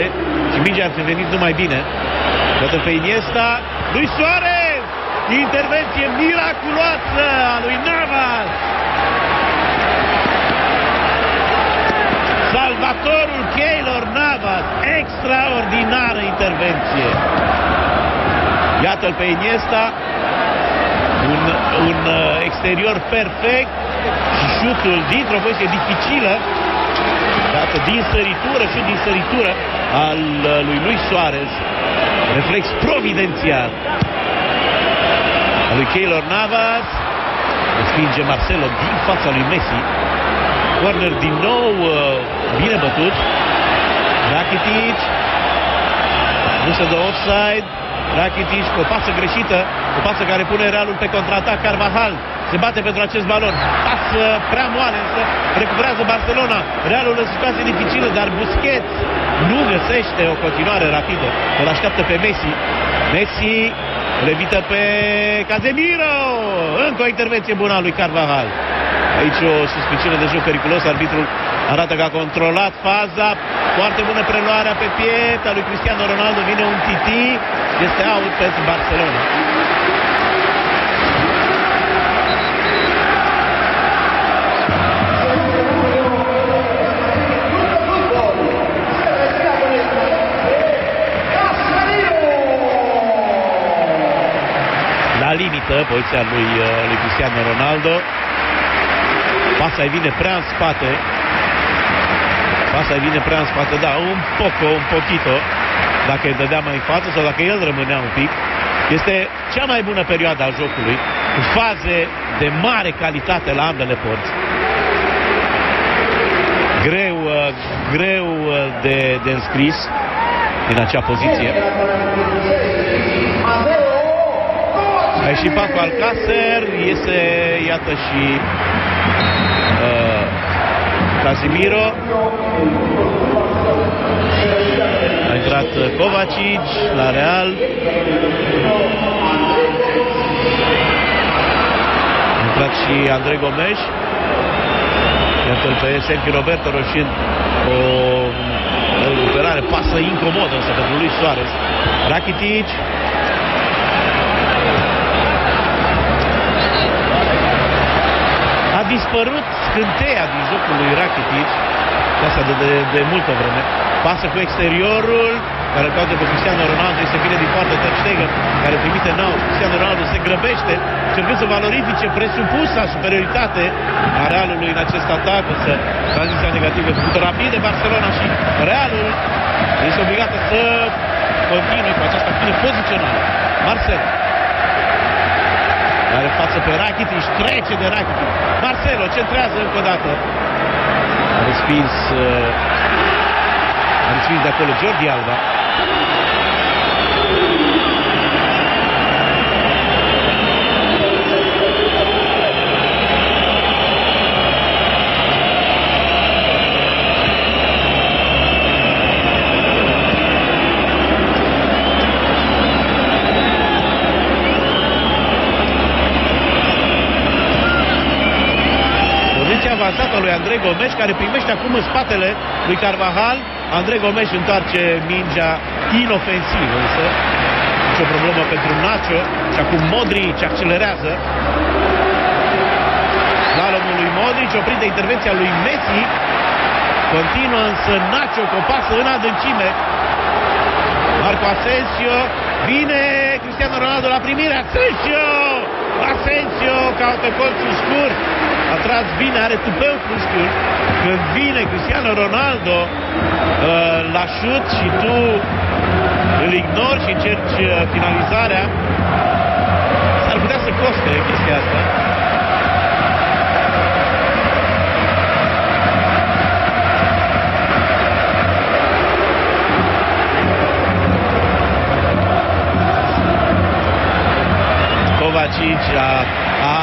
și mingea ar fi venit numai bine. Iată pe Iniesta, lui Suarez! Intervenție miraculoasă a lui Navas! Salvatorul Keylor Navas, extraordinară intervenție. Iată-l pe Iniesta, un exterior perfect și șutul dintr-o poziție dificilă, dată din săritură și din săritură al lui Luis Suarez. Reflex providențial al lui Keylor Navas. Respinge Marcelo din fața lui Messi. Corner din nou bine bătut. Rakitic. Nu se dă offside. Rakitic cu o pasă greșită. O pasă care pune Realul pe contraatac. Carvajal se bate pentru acest balon. Pasă prea moale, însă recuperează Barcelona. Realul în situație dificilă, dar Busquets nu găsește o continuare rapidă. Îl așteaptă pe Messi. Messi îl evită pe Casemiro. Încă o intervenție bună a lui Carvajal. Aici o suspiciune de joc periculos. Arbitrul arată că a controlat faza. Foarte bună preluarea pe piept a lui Cristiano Ronaldo. Vine un titi. Este out pentru Barcelona. La limită, poziția lui Cristiano Ronaldo. Pasa îi vine prea în spate. Da, un pochito. Dacă îi dădea mai în față sau dacă el rămânea un pic. Este cea mai bună perioadă a jocului, cu faze de mare calitate la ambele părți. Greu de înscris din acea poziție. A ieșit Paco Alcácer, iese, iată, și Casemiro. A intrat Kovacic la Real. A intrat și André Gomes. Iată-l pe Sergio Roberto roșind o recuperare, pasă incomodă însă pentru lui Suarez. Rakitic. A dispărut scânteia din jocul lui Rakitic, asta de multă vreme. Pasă cu exteriorul, care caută pe Cristiano Ronaldo, este bine din partea Ter Stegen, care trimite nou. Cristiano Ronaldo se grăbește, încercând să valorifice presupusa superioritate a Realului în acest atac, însă tranziția negativă făcută rapid de Barcelona și Realul este obligată să continue cu această acțiune pozițională. Marcelo are față pe Rakitic, trece de Rakitic. Marcelo centrează încă o dată. A respins de acolo Jordi Alba. Avansată lui André Gomes, care primește acum în spatele lui Carvajal. André Gomes întoarce mingea inofensiv, însă Nicio problemă pentru Nacho. Și acum Modric accelerează. Slalomul lui Modric, oprit de intervenția lui Messi. Continuă însă Nacho cu o pasă în adâncime. Marco Asensio. Vine Cristiano Ronaldo la primire. Asensio caută colțul scurt. A tras bine, are tupeu Cuscul. Când vine Cristiano Ronaldo la șut și tu îl ignori și încerci finalizarea, s-ar putea să coste chestia asta. Kovacic a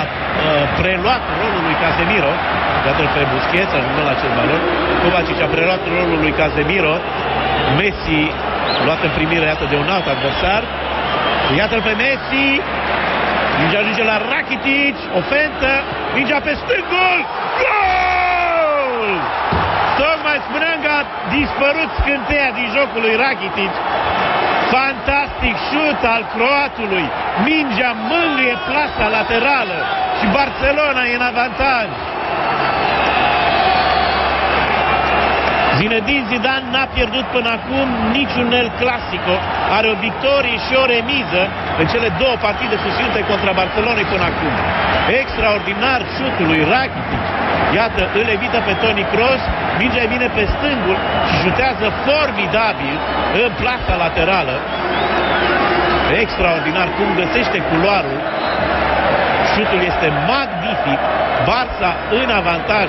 preluat rolul lui Casemiro. Iată-l pe Busquets, ajungând la acest balon. Kovacic a preluat rolul lui Casemiro. Messi luat în primire, iată, de un alt adversar. Iată-l pe Messi. Mingea ajunge la Rakitic. Ofentă. Mingea pe stângul. Gol! Tocmai spuneam că a dispărut scânteia din jocul lui Rakitic. Fantastic șut al croatului. Mingea mângâie plasa laterală și Barcelona e în avantaj. Zinedine Zidane n-a pierdut până acum niciun El Clasico. Are o victorie și o remiză în cele două partide susținute contra Barcelonei până acum. Extraordinar șutul lui Rakitic. Iată, îl evită pe Toni Kroos. Mingea vine pe stângul și șutează formidabil în plasa laterală. Extraordinar cum găsește culoarul. Șutul este magnific. Barça în avantaj.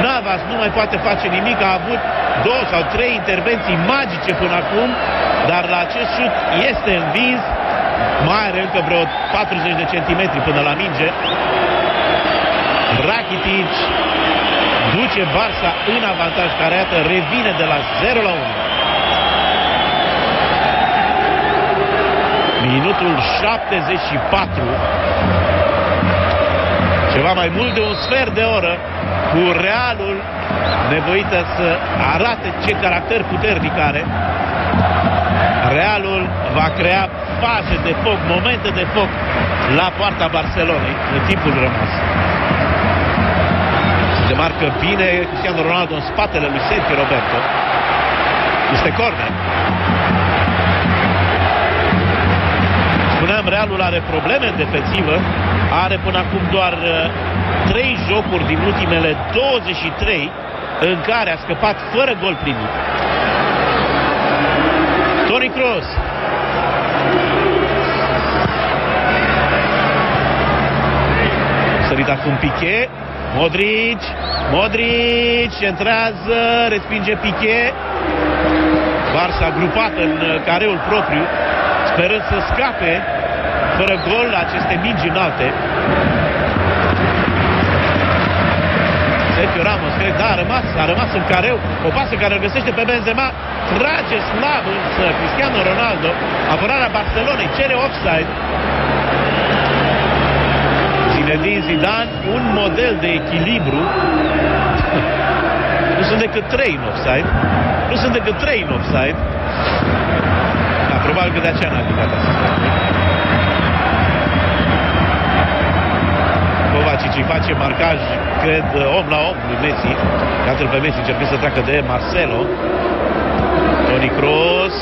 Navas nu mai poate face nimic. A avut 2 sau 3 intervenții magice până acum, dar la acest șut este învins. Mai are încă vreo 40 de centimetri până la minge. Rakitic duce Barça în avantaj, care iată revine de la 0-1. Minutul 74. Ceva mai mult de un sfert de oră cu Realul nevoită să arate ce caracter puternic are. Realul va crea faze de foc, momente de foc la poarta Barcelonei în timpul rămas. Se demarcă bine Cristiano Ronaldo în spatele lui Sergio Roberto. Este corner. Spuneam, Realul are probleme în defensivă. Are până acum doar 3 jocuri din ultimele 23 în care a scăpat fără gol primit. Toni Kroos. Sărit acum Piqué. Modric centrează, respinge Piqué. Barça grupată în careul propriu, sperând să scape fără gol la aceste mingi înalte. Sergio Ramos, cred, da, a rămas în careu. O pasă care îl găsește pe Benzema. Trage slab însă Cristiano Ronaldo. Apărarea Barcelonei cere offside. Zinedine Zidane, un model de echilibru. Nu sunt decât 3 în offside. Da, probabil că de aceea n-a ridicat asistentul. Kovacic îi face marcaj, cred, om la om lui Messi. Iată-l pe Messi încercând să treacă de Marcelo. Toni Kroos.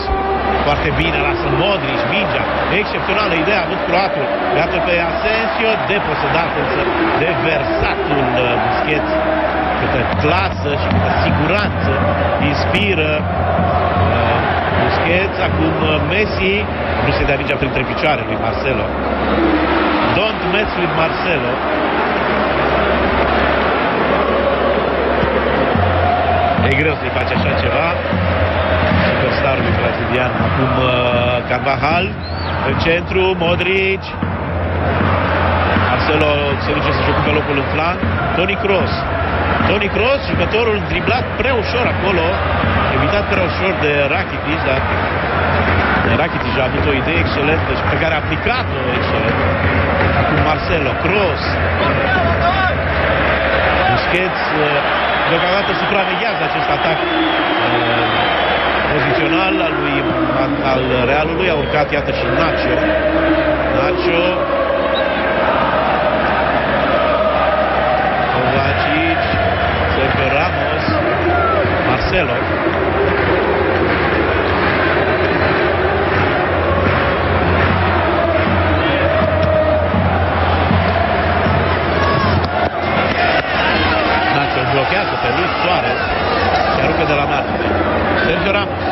Foarte bine, lasă Modric, mingea. Excepțională idee a avut croatul. Iată pe Asensio, deposedat însă de versatul Busquets. Câtă clasă și câtă siguranță inspiră Busquets. Acum Messi nu se dea mingea printre picioare lui Marcelo. Don't mess with Marcelo. E greu să-i faci așa ceva. Superstarul brazilian. Acum Carvajal în centru, Modric. Marcelo se duce să-și ocupe locul în flanc. Toni Kroos, jucătorul driblat prea ușor acolo, evitat prea ușor de Rakitic, dar Rakitic a avut o idee excelentă și pe care a aplicat-o excelent. Acum Marcelo, Kroos. Busquets deocamdată supraveghează acest atac pozițional al Realului. A urcat, iată, și Nacho. Kovacic, Sergio Ramos, Marcelo. Nacho îl blochează pe Luis Suarez și aruncă de la margine. Sergio Ramos.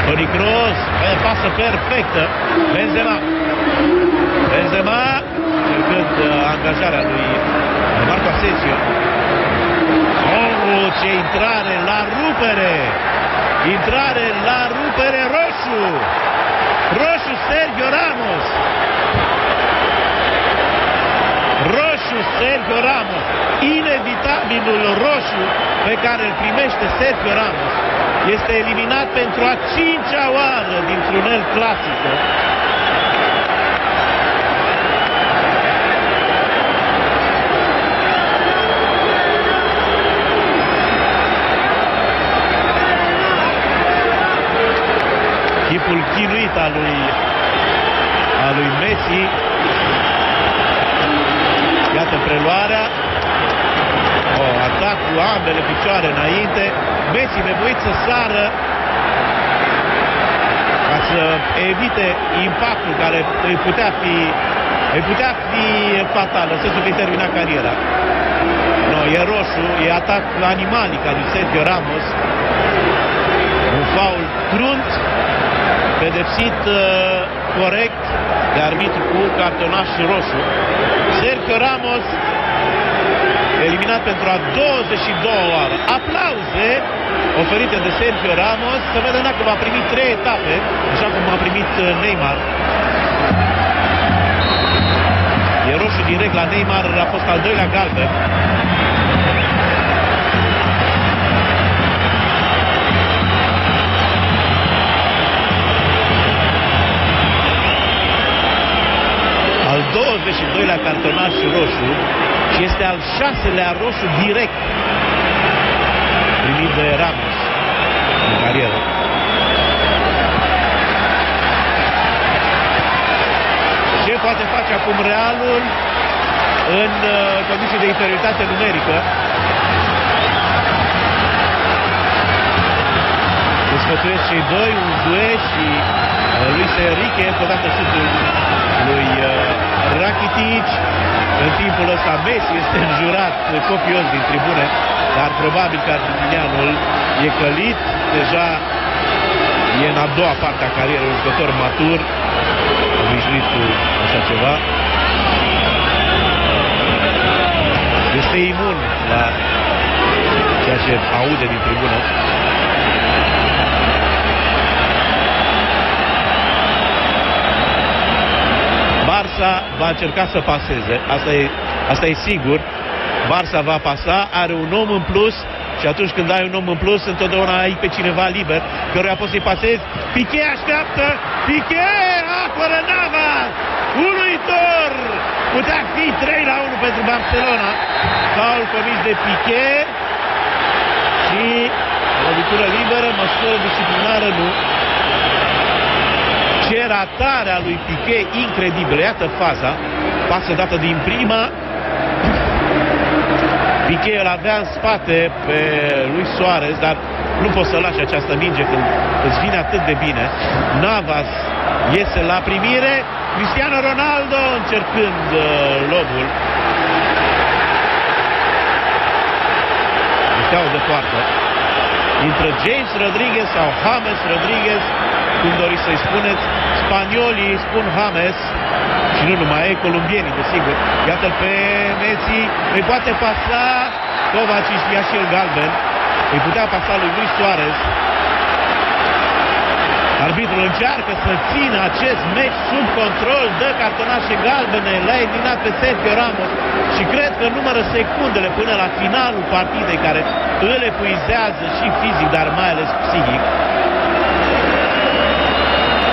Toni Kroos, pasă perfectă. Benzema, cercând angajarea lui Marco Asensio. Oh, ce intrare la rupere! Roșu Sergio Ramos. Sergio Ramos, inevitabilul roșu pe care îl primește Sergio Ramos, este eliminat pentru a 5-a oară dintr-un El Clasico. Chipul chinuit al lui Messi. Iată preluarea. Atac cu ambele picioare înainte. Messi nevoit să sară ca să evite impactul care îi putea fi fatal, în sensul că îi termina cariera. No, e roșu, e atac animalic al lui Sergio Ramos. Un faul crunt, pedepsit corect de arbitru cu cartonaș roșu. Sergio Ramos eliminat pentru a 22-a oară. Aplauze oferite de Sergio Ramos. Să vedem dacă va primi 3 etape, așa cum a primit Neymar. E roșu direct la Neymar, a fost al doilea galben. Al 22-lea cartonaș roșu și este al 6-lea roșu direct primit de Ramos în carieră. Ce poate face acum Realul în condiții de inferioritate numerică? Desfătuiesc cei doi, Unzue și Luis Enrique, încă o dată șutul lui Rakitic. În timpul ăsta Messi este înjurat copios din tribune, dar probabil că argentinianul e călit, deja e în a doua parte a carierei, un jucător matur, obișnuit cu așa ceva. Este imun la ceea ce aude din tribună. Barça va încerca să paseze, asta e sigur. Barça va pasa, are un om în plus și atunci când ai un om în plus, întotdeauna ai pe cineva liber, căruia poți să-i pasezi. Piqué așteaptă, Piqué, apără Navas, uluitor! Putea fi 3-1 pentru Barcelona. Faul comis de Piqué și lovitură liberă, măsură disciplinară nu. Ce ratare a lui Piqué, incredibilă. Iată faza, pasă dată din prima. Piqué îl avea în spate pe Luis Suarez, dar nu poți să lași această minge când îți vine atât de bine. Navas iese la primire, Cristiano Ronaldo încercând lobul. Uiteau de poartă. Intră James Rodriguez sau James Rodriguez, cum doriți să-i spuneți. Spaniolii spun James și nu numai ei, columbienii, desigur. Iată-l pe Messi, îi poate pasa Kovacic, ia și el galben, îi putea pasa lui Luis Suarez. Arbitrul încearcă să țină acest meci sub control, dă cartonașe galbene, l-a eliminat pe Sergio Ramos și cred că numără secundele până la finalul partidei, care îl epuizează și fizic, dar mai ales psihic.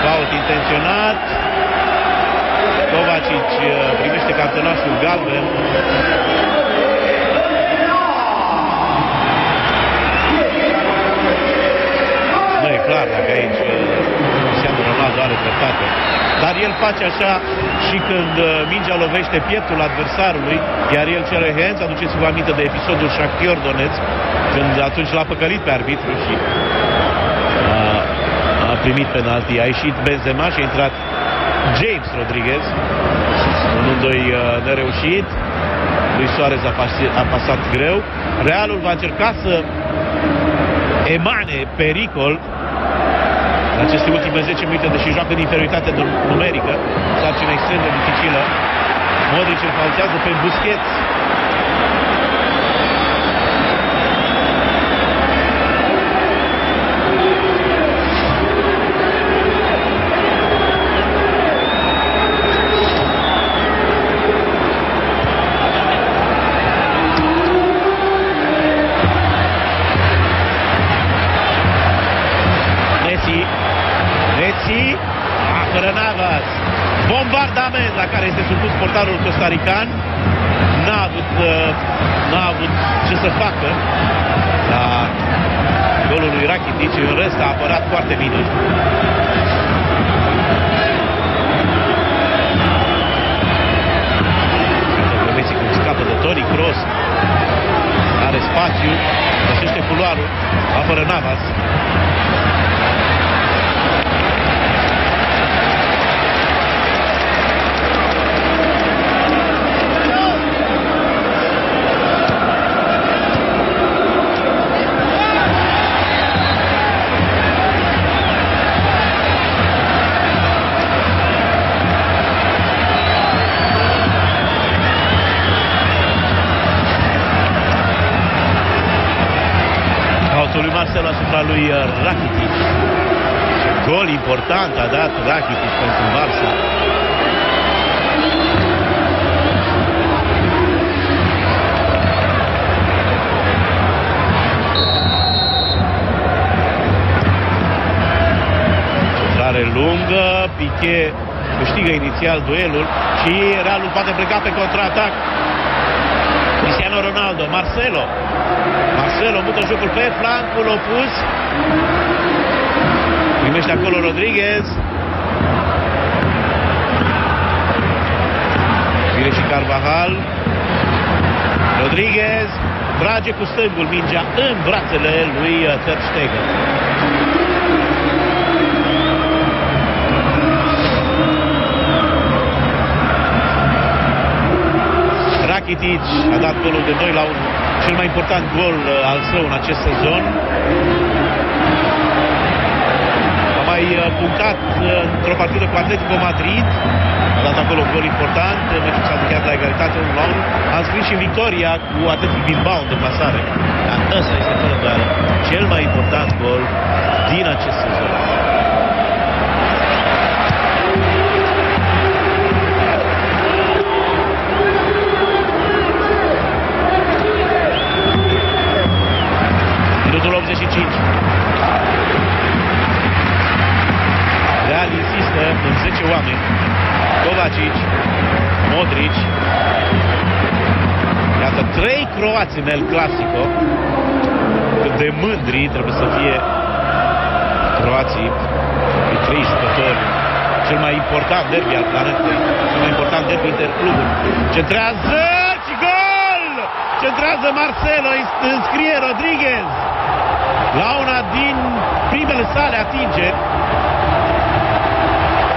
Fault intenționat. Kovacic primește cartonașul galben. dar el face așa și când mingea lovește pieptul adversarului, iar el cere hands. Aduceți-vă aminte de episodul Shakhtar Donetsk, când atunci l-a păcălit pe arbitru și a primit penalti. A ieșit Benzema și a intrat James Rodriguez. 1-2 nereușit. Lui Suarez a pasat greu. Realul va încerca să emane pericol în aceste ultime 10 minute, deși joacă în inferioritate numerică. Sarcină extrem de dificilă. Modric îl faultează pe Busquets. Fără Navas. Bombardament la care este supus portarul costarican. N-a avut ce să facă la golul lui Rakitic. În rest a apărat foarte bine. Messi cum scapă de Toni Kroos. Are spațiu. Găsește culoarul. Apără Navas. Lui Marcelo asupra lui Rakitic. Gol important a dat Rakitic pentru Barça. Centrare lungă, Piqué câștigă inițial duelul și Realul poate pleca pe contraatac. Cristiano Ronaldo, Marcelo mută jocul pe flancul opus. Primește acolo Rodriguez. Vine și Carvajal. Rodriguez trage cu stângul mingea în brațele lui Ter Stegen. Rakitic a dat golul de 2-1. Cel mai important gol al său în acest sezon. A mai punctat într-o partidă cu Atletico Madrid. A dat acolo un gol important. Meciul s-a încheiat la egalitate 1-1. A înscris și victoria cu Atletico Bilbao în deplasare. Dar ăsta este fără îndoială cel mai important gol din acest sezon. Minutul 85. Real insistă în 10 oameni. Kovacic, Modric. Iată 3 croați în El Clasico. Cât de mândri trebuie să fie croații. De 3 jucători. Cel mai important derby al planetei. Cel mai important derby interclubul. Centrează și gol! Centrează Marcelo, înscrie Rodriguez. La una din primele sale atingeri.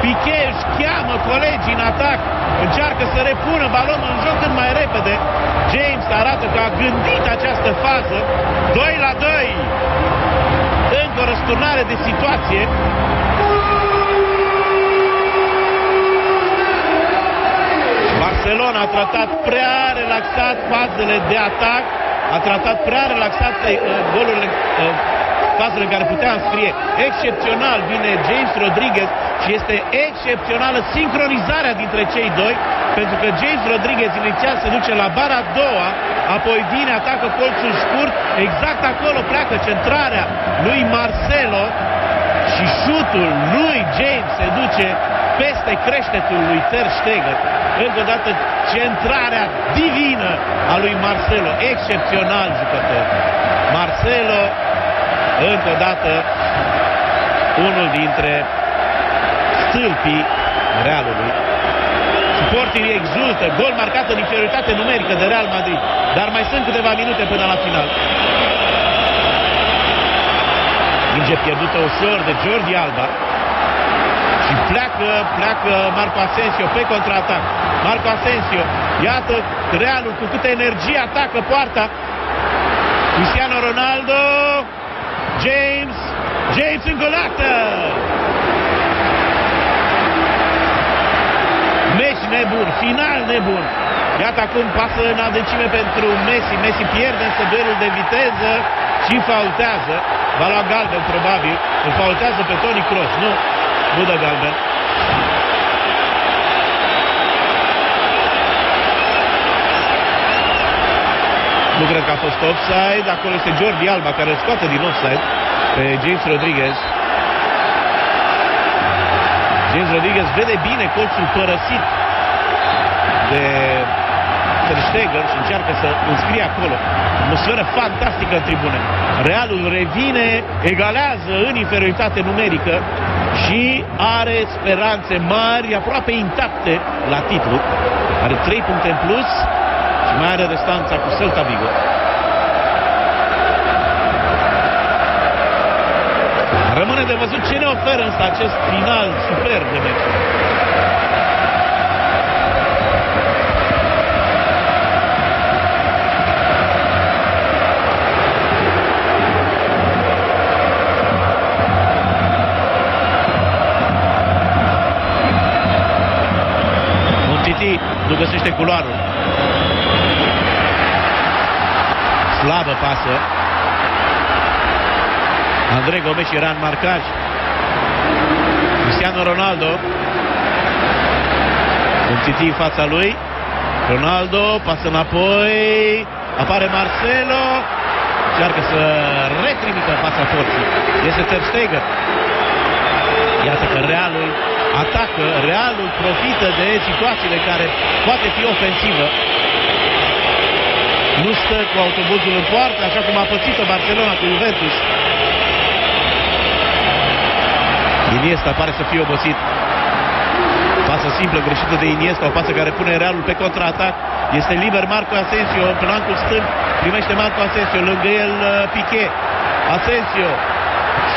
Piqué își cheamă colegii în atac. Încearcă să repună balonul în joc cât mai repede. James arată că a gândit această fază. 2-2. Încă o răsturnare de situație. Barcelona a tratat prea relaxat fazele de atac. A tratat prea relaxat golurile, fazele în care putea înscrie. Excepțional vine James Rodriguez și este excepțională sincronizarea dintre cei doi, pentru că James Rodriguez inițial se duce la bara a doua, apoi vine, atacă colțul scurt, exact acolo pleacă centrarea lui Marcelo și șutul lui James se duce peste creștetul lui Ter Stegen. Încă o dată centrarea divină a lui Marcelo, excepțional jucător. Marcelo, încă o dată, unul dintre stâlpii Realului. Suporterii exultă, gol marcat în inferioritate numerică de Real Madrid, dar mai sunt câteva minute până la final. Minge pierdută ușor de Jordi Alba și pleacă Marco Asensio pe contraatac. Marco Asensio, iată Realul cu câtă energie atacă poarta. Cristiano Ronaldo, James încă o dată. Meci nebun, final nebun. Iată acum pasă în adâncime pentru Messi. Messi pierde însă duelul de viteză și faultează. Va lua galben probabil. Îl faultează pe Toni Kroos. Nu dă galben. Nu cred că a fost offside. Acolo este Jordi Alba care îl scoate din offside pe James Rodriguez. James Rodriguez vede bine colțul părăsit de Ter Stegen și încearcă să înscrie acolo. Atmosferă fantastică în tribune. Realul revine, egalează în inferioritate numerică și are speranțe mari, aproape intacte la titlu. Are 3 puncte în plus și mai are restanța cu Celta Vigo. Rămâne de văzut ce ne oferă însă acest final superb de meci. Umtiti nu găsește culoarul. Slabă pasă. Andrei Gomes era în marcaj. Cristiano Ronaldo. Umtiti în fața lui. Ronaldo pasă înapoi. Apare Marcelo. Încearcă să retrimită în fața porții. Este Ter Stegen. Iată că Realul atacă. Realul profită de situațiile care poate fi ofensivă. Nu stă cu autobuzul în poartă, așa cum a pățit-o Barcelona cu Juventus. Iniesta pare să fie obosit. Pasă simplă greșită de Iniesta, o pasă care pune Realul pe contraatac. Este liber Marco Asensio, în flancul stâng primește Marco Asensio, lângă el Piqué. Asensio,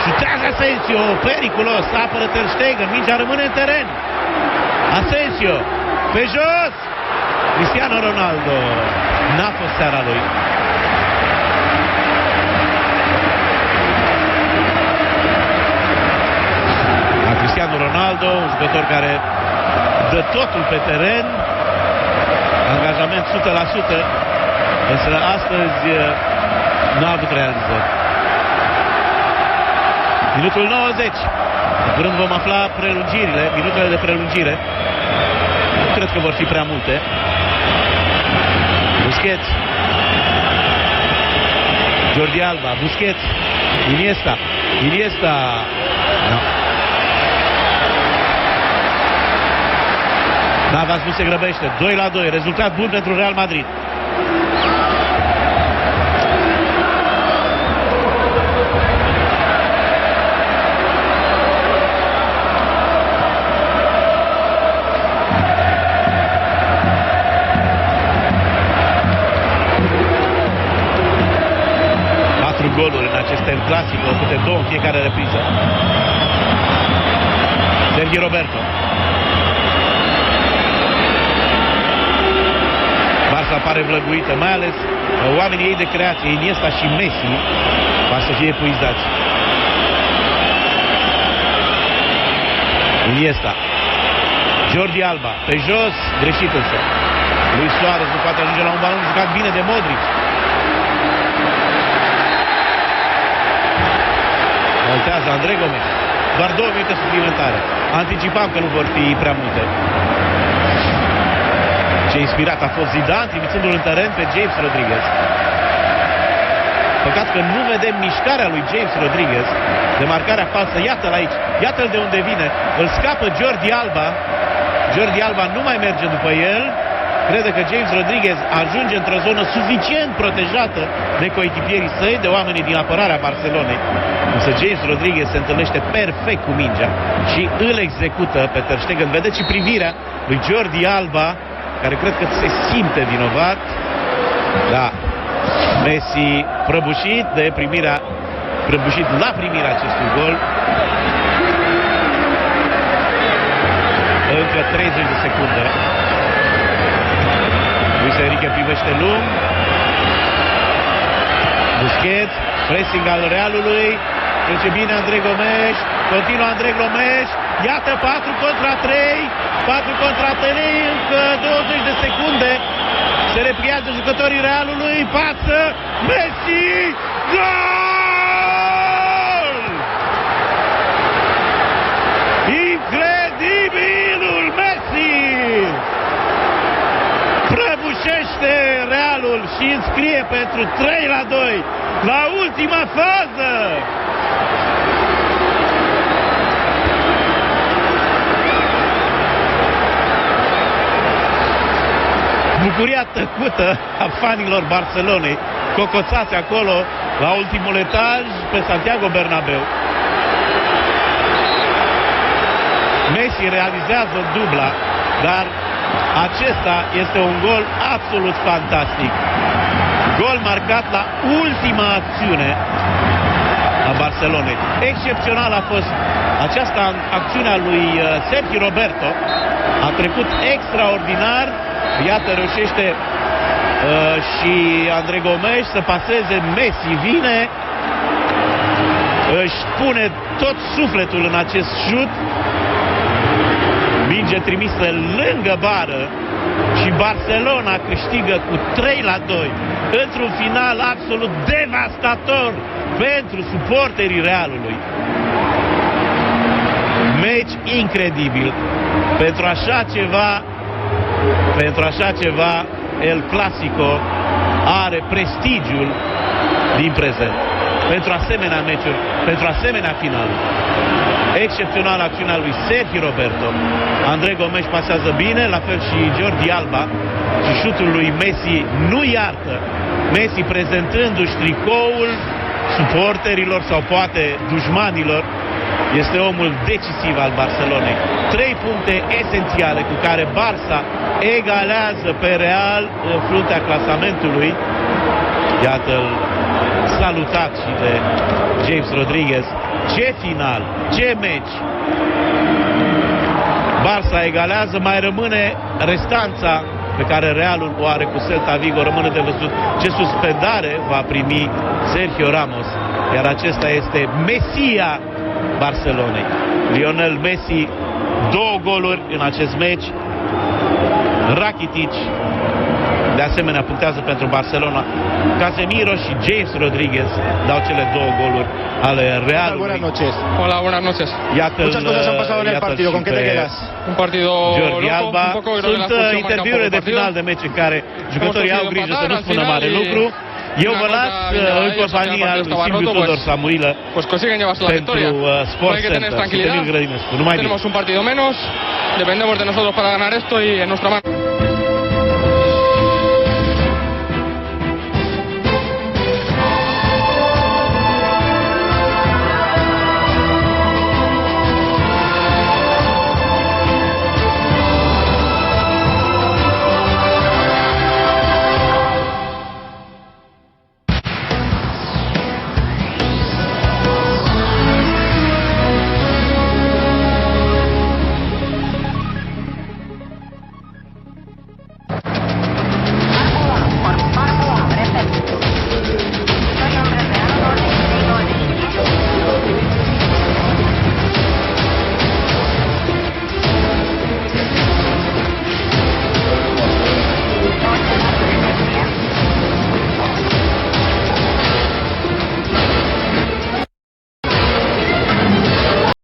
șutează Asensio, periculos, apără Ter Stegen, mingea rămâne în teren. Asensio, pe jos, Cristiano Ronaldo, n-a fost seara lui. Cristiano Ronaldo, un jucător care dă totul pe teren, angajament 100%, însă astăzi nu a avut realizări. Minutul 90. În curând vom afla prelungirile, minutele de prelungire. Nu cred că vor fi prea multe. Busquets. Jordi Alba, Busquets, Iniesta. No. Navas nu se grăbește. 2-2. Rezultat bun pentru Real Madrid. Goluri în acest El Clasico, câte 2 în fiecare repriză. Sergi Roberto. Barça pare vlăguită, mai ales oamenii ei de creație, Iniesta și Messi, par să fie epuizați. Iniesta. Jordi Alba, pe jos, greșit însă. Luis Suarez nu poate ajunge la un balon jucat bine de Modric. Voltează Andrei Gomes. Doar 2 minute suplimentare. Anticipam că nu vor fi prea multe. Ce inspirat a fost Zidane, trimițându-l în teren pe James Rodriguez. Păcat că nu vedem mișcarea lui James Rodriguez de marcarea falsă. Iată-l aici. Iată-l de unde vine. Îl scapă Jordi Alba. Jordi Alba nu mai merge după el. crede că James Rodriguez ajunge într-o zonă suficient protejată de coechipierii săi, de oamenii din apărarea Barcelonei. Însă James Rodriguez se întâlnește perfect cu mingea și îl execută pe Ter Stegen. Vedeți și privirea lui Jordi Alba, care cred că se simte vinovat. Da, Messi prăbușit la primirea acestui gol. Încă 30 de secunde. Luis Enrique privește lung. Busquets, pressing al Realului. Trece bine Andrei Gomes. Continuă Andrei Gomes. Iată 4 contra 3. 4 contra 3. Încă 20 de secunde. Se repliază jucătorii Realului. Pasă. Messi. Gol! Incredibilul Messi! Prăbușește Realul și înscrie pentru 3-2 la ultima fază. Bucuria tăcută a fanilor Barcelonei, cocoțați acolo la ultimul etaj pe Santiago Bernabéu. Messi realizează dubla, dar acesta este un gol absolut fantastic. Gol marcat la ultima acțiune a Barcelonei. Excepțional a fost această acțiune a lui Sergi Roberto. A trecut extraordinar. Iată, reușește și Andrei Gomes să paseze. Messi vine, își pune tot sufletul în acest șut. Minge trimisă lângă bară și Barcelona câștigă cu 3-2 într-un final absolut devastator pentru suporterii Realului. Meci incredibil. Pentru așa ceva El Clasico are prestigiul din prezent. Pentru asemenea meciuri, pentru asemenea finaluri. Excepțional acțiunea lui Sergi Roberto. Andrei Gomes pasează bine, la fel și Jordi Alba. Și șutul lui Messi nu iartă. Messi prezentându-și tricoul suporterilor sau poate dușmanilor. Este omul decisiv al Barcelonei. 3 puncte esențiale cu care Barça egalează pe Real în fruntea clasamentului. Iată-l salutat și de James Rodriguez. Ce final! Ce meci! Barça egalează, mai rămâne restanța pe care Realul o are cu Celta Vigo. Rămâne de văzut ce suspendare va primi Sergio Ramos. Iar acesta este Mesia Barcelonei. Lionel Messi, 2 goluri în acest meci. Rakitic de asemenea punctează pentru Barcelona. Casemiro și James Rodriguez dau cele 2 goluri ale Realului. Buenas noches. Hola, buenas noches. Muchas cosas han pasado en el partido. ¿Con qué te quedas? Un partido Jordi loco, Alba. un poco Sunt interviurile de final de meci în care jucătorii au grijă să nu spună mare lucru. Eu vă las în compania lui Silviu Tudor Samuilă pentru Sport Center. Tenemos un partido menos, dependemos de nosotros para ganar esto y en nuestra mano.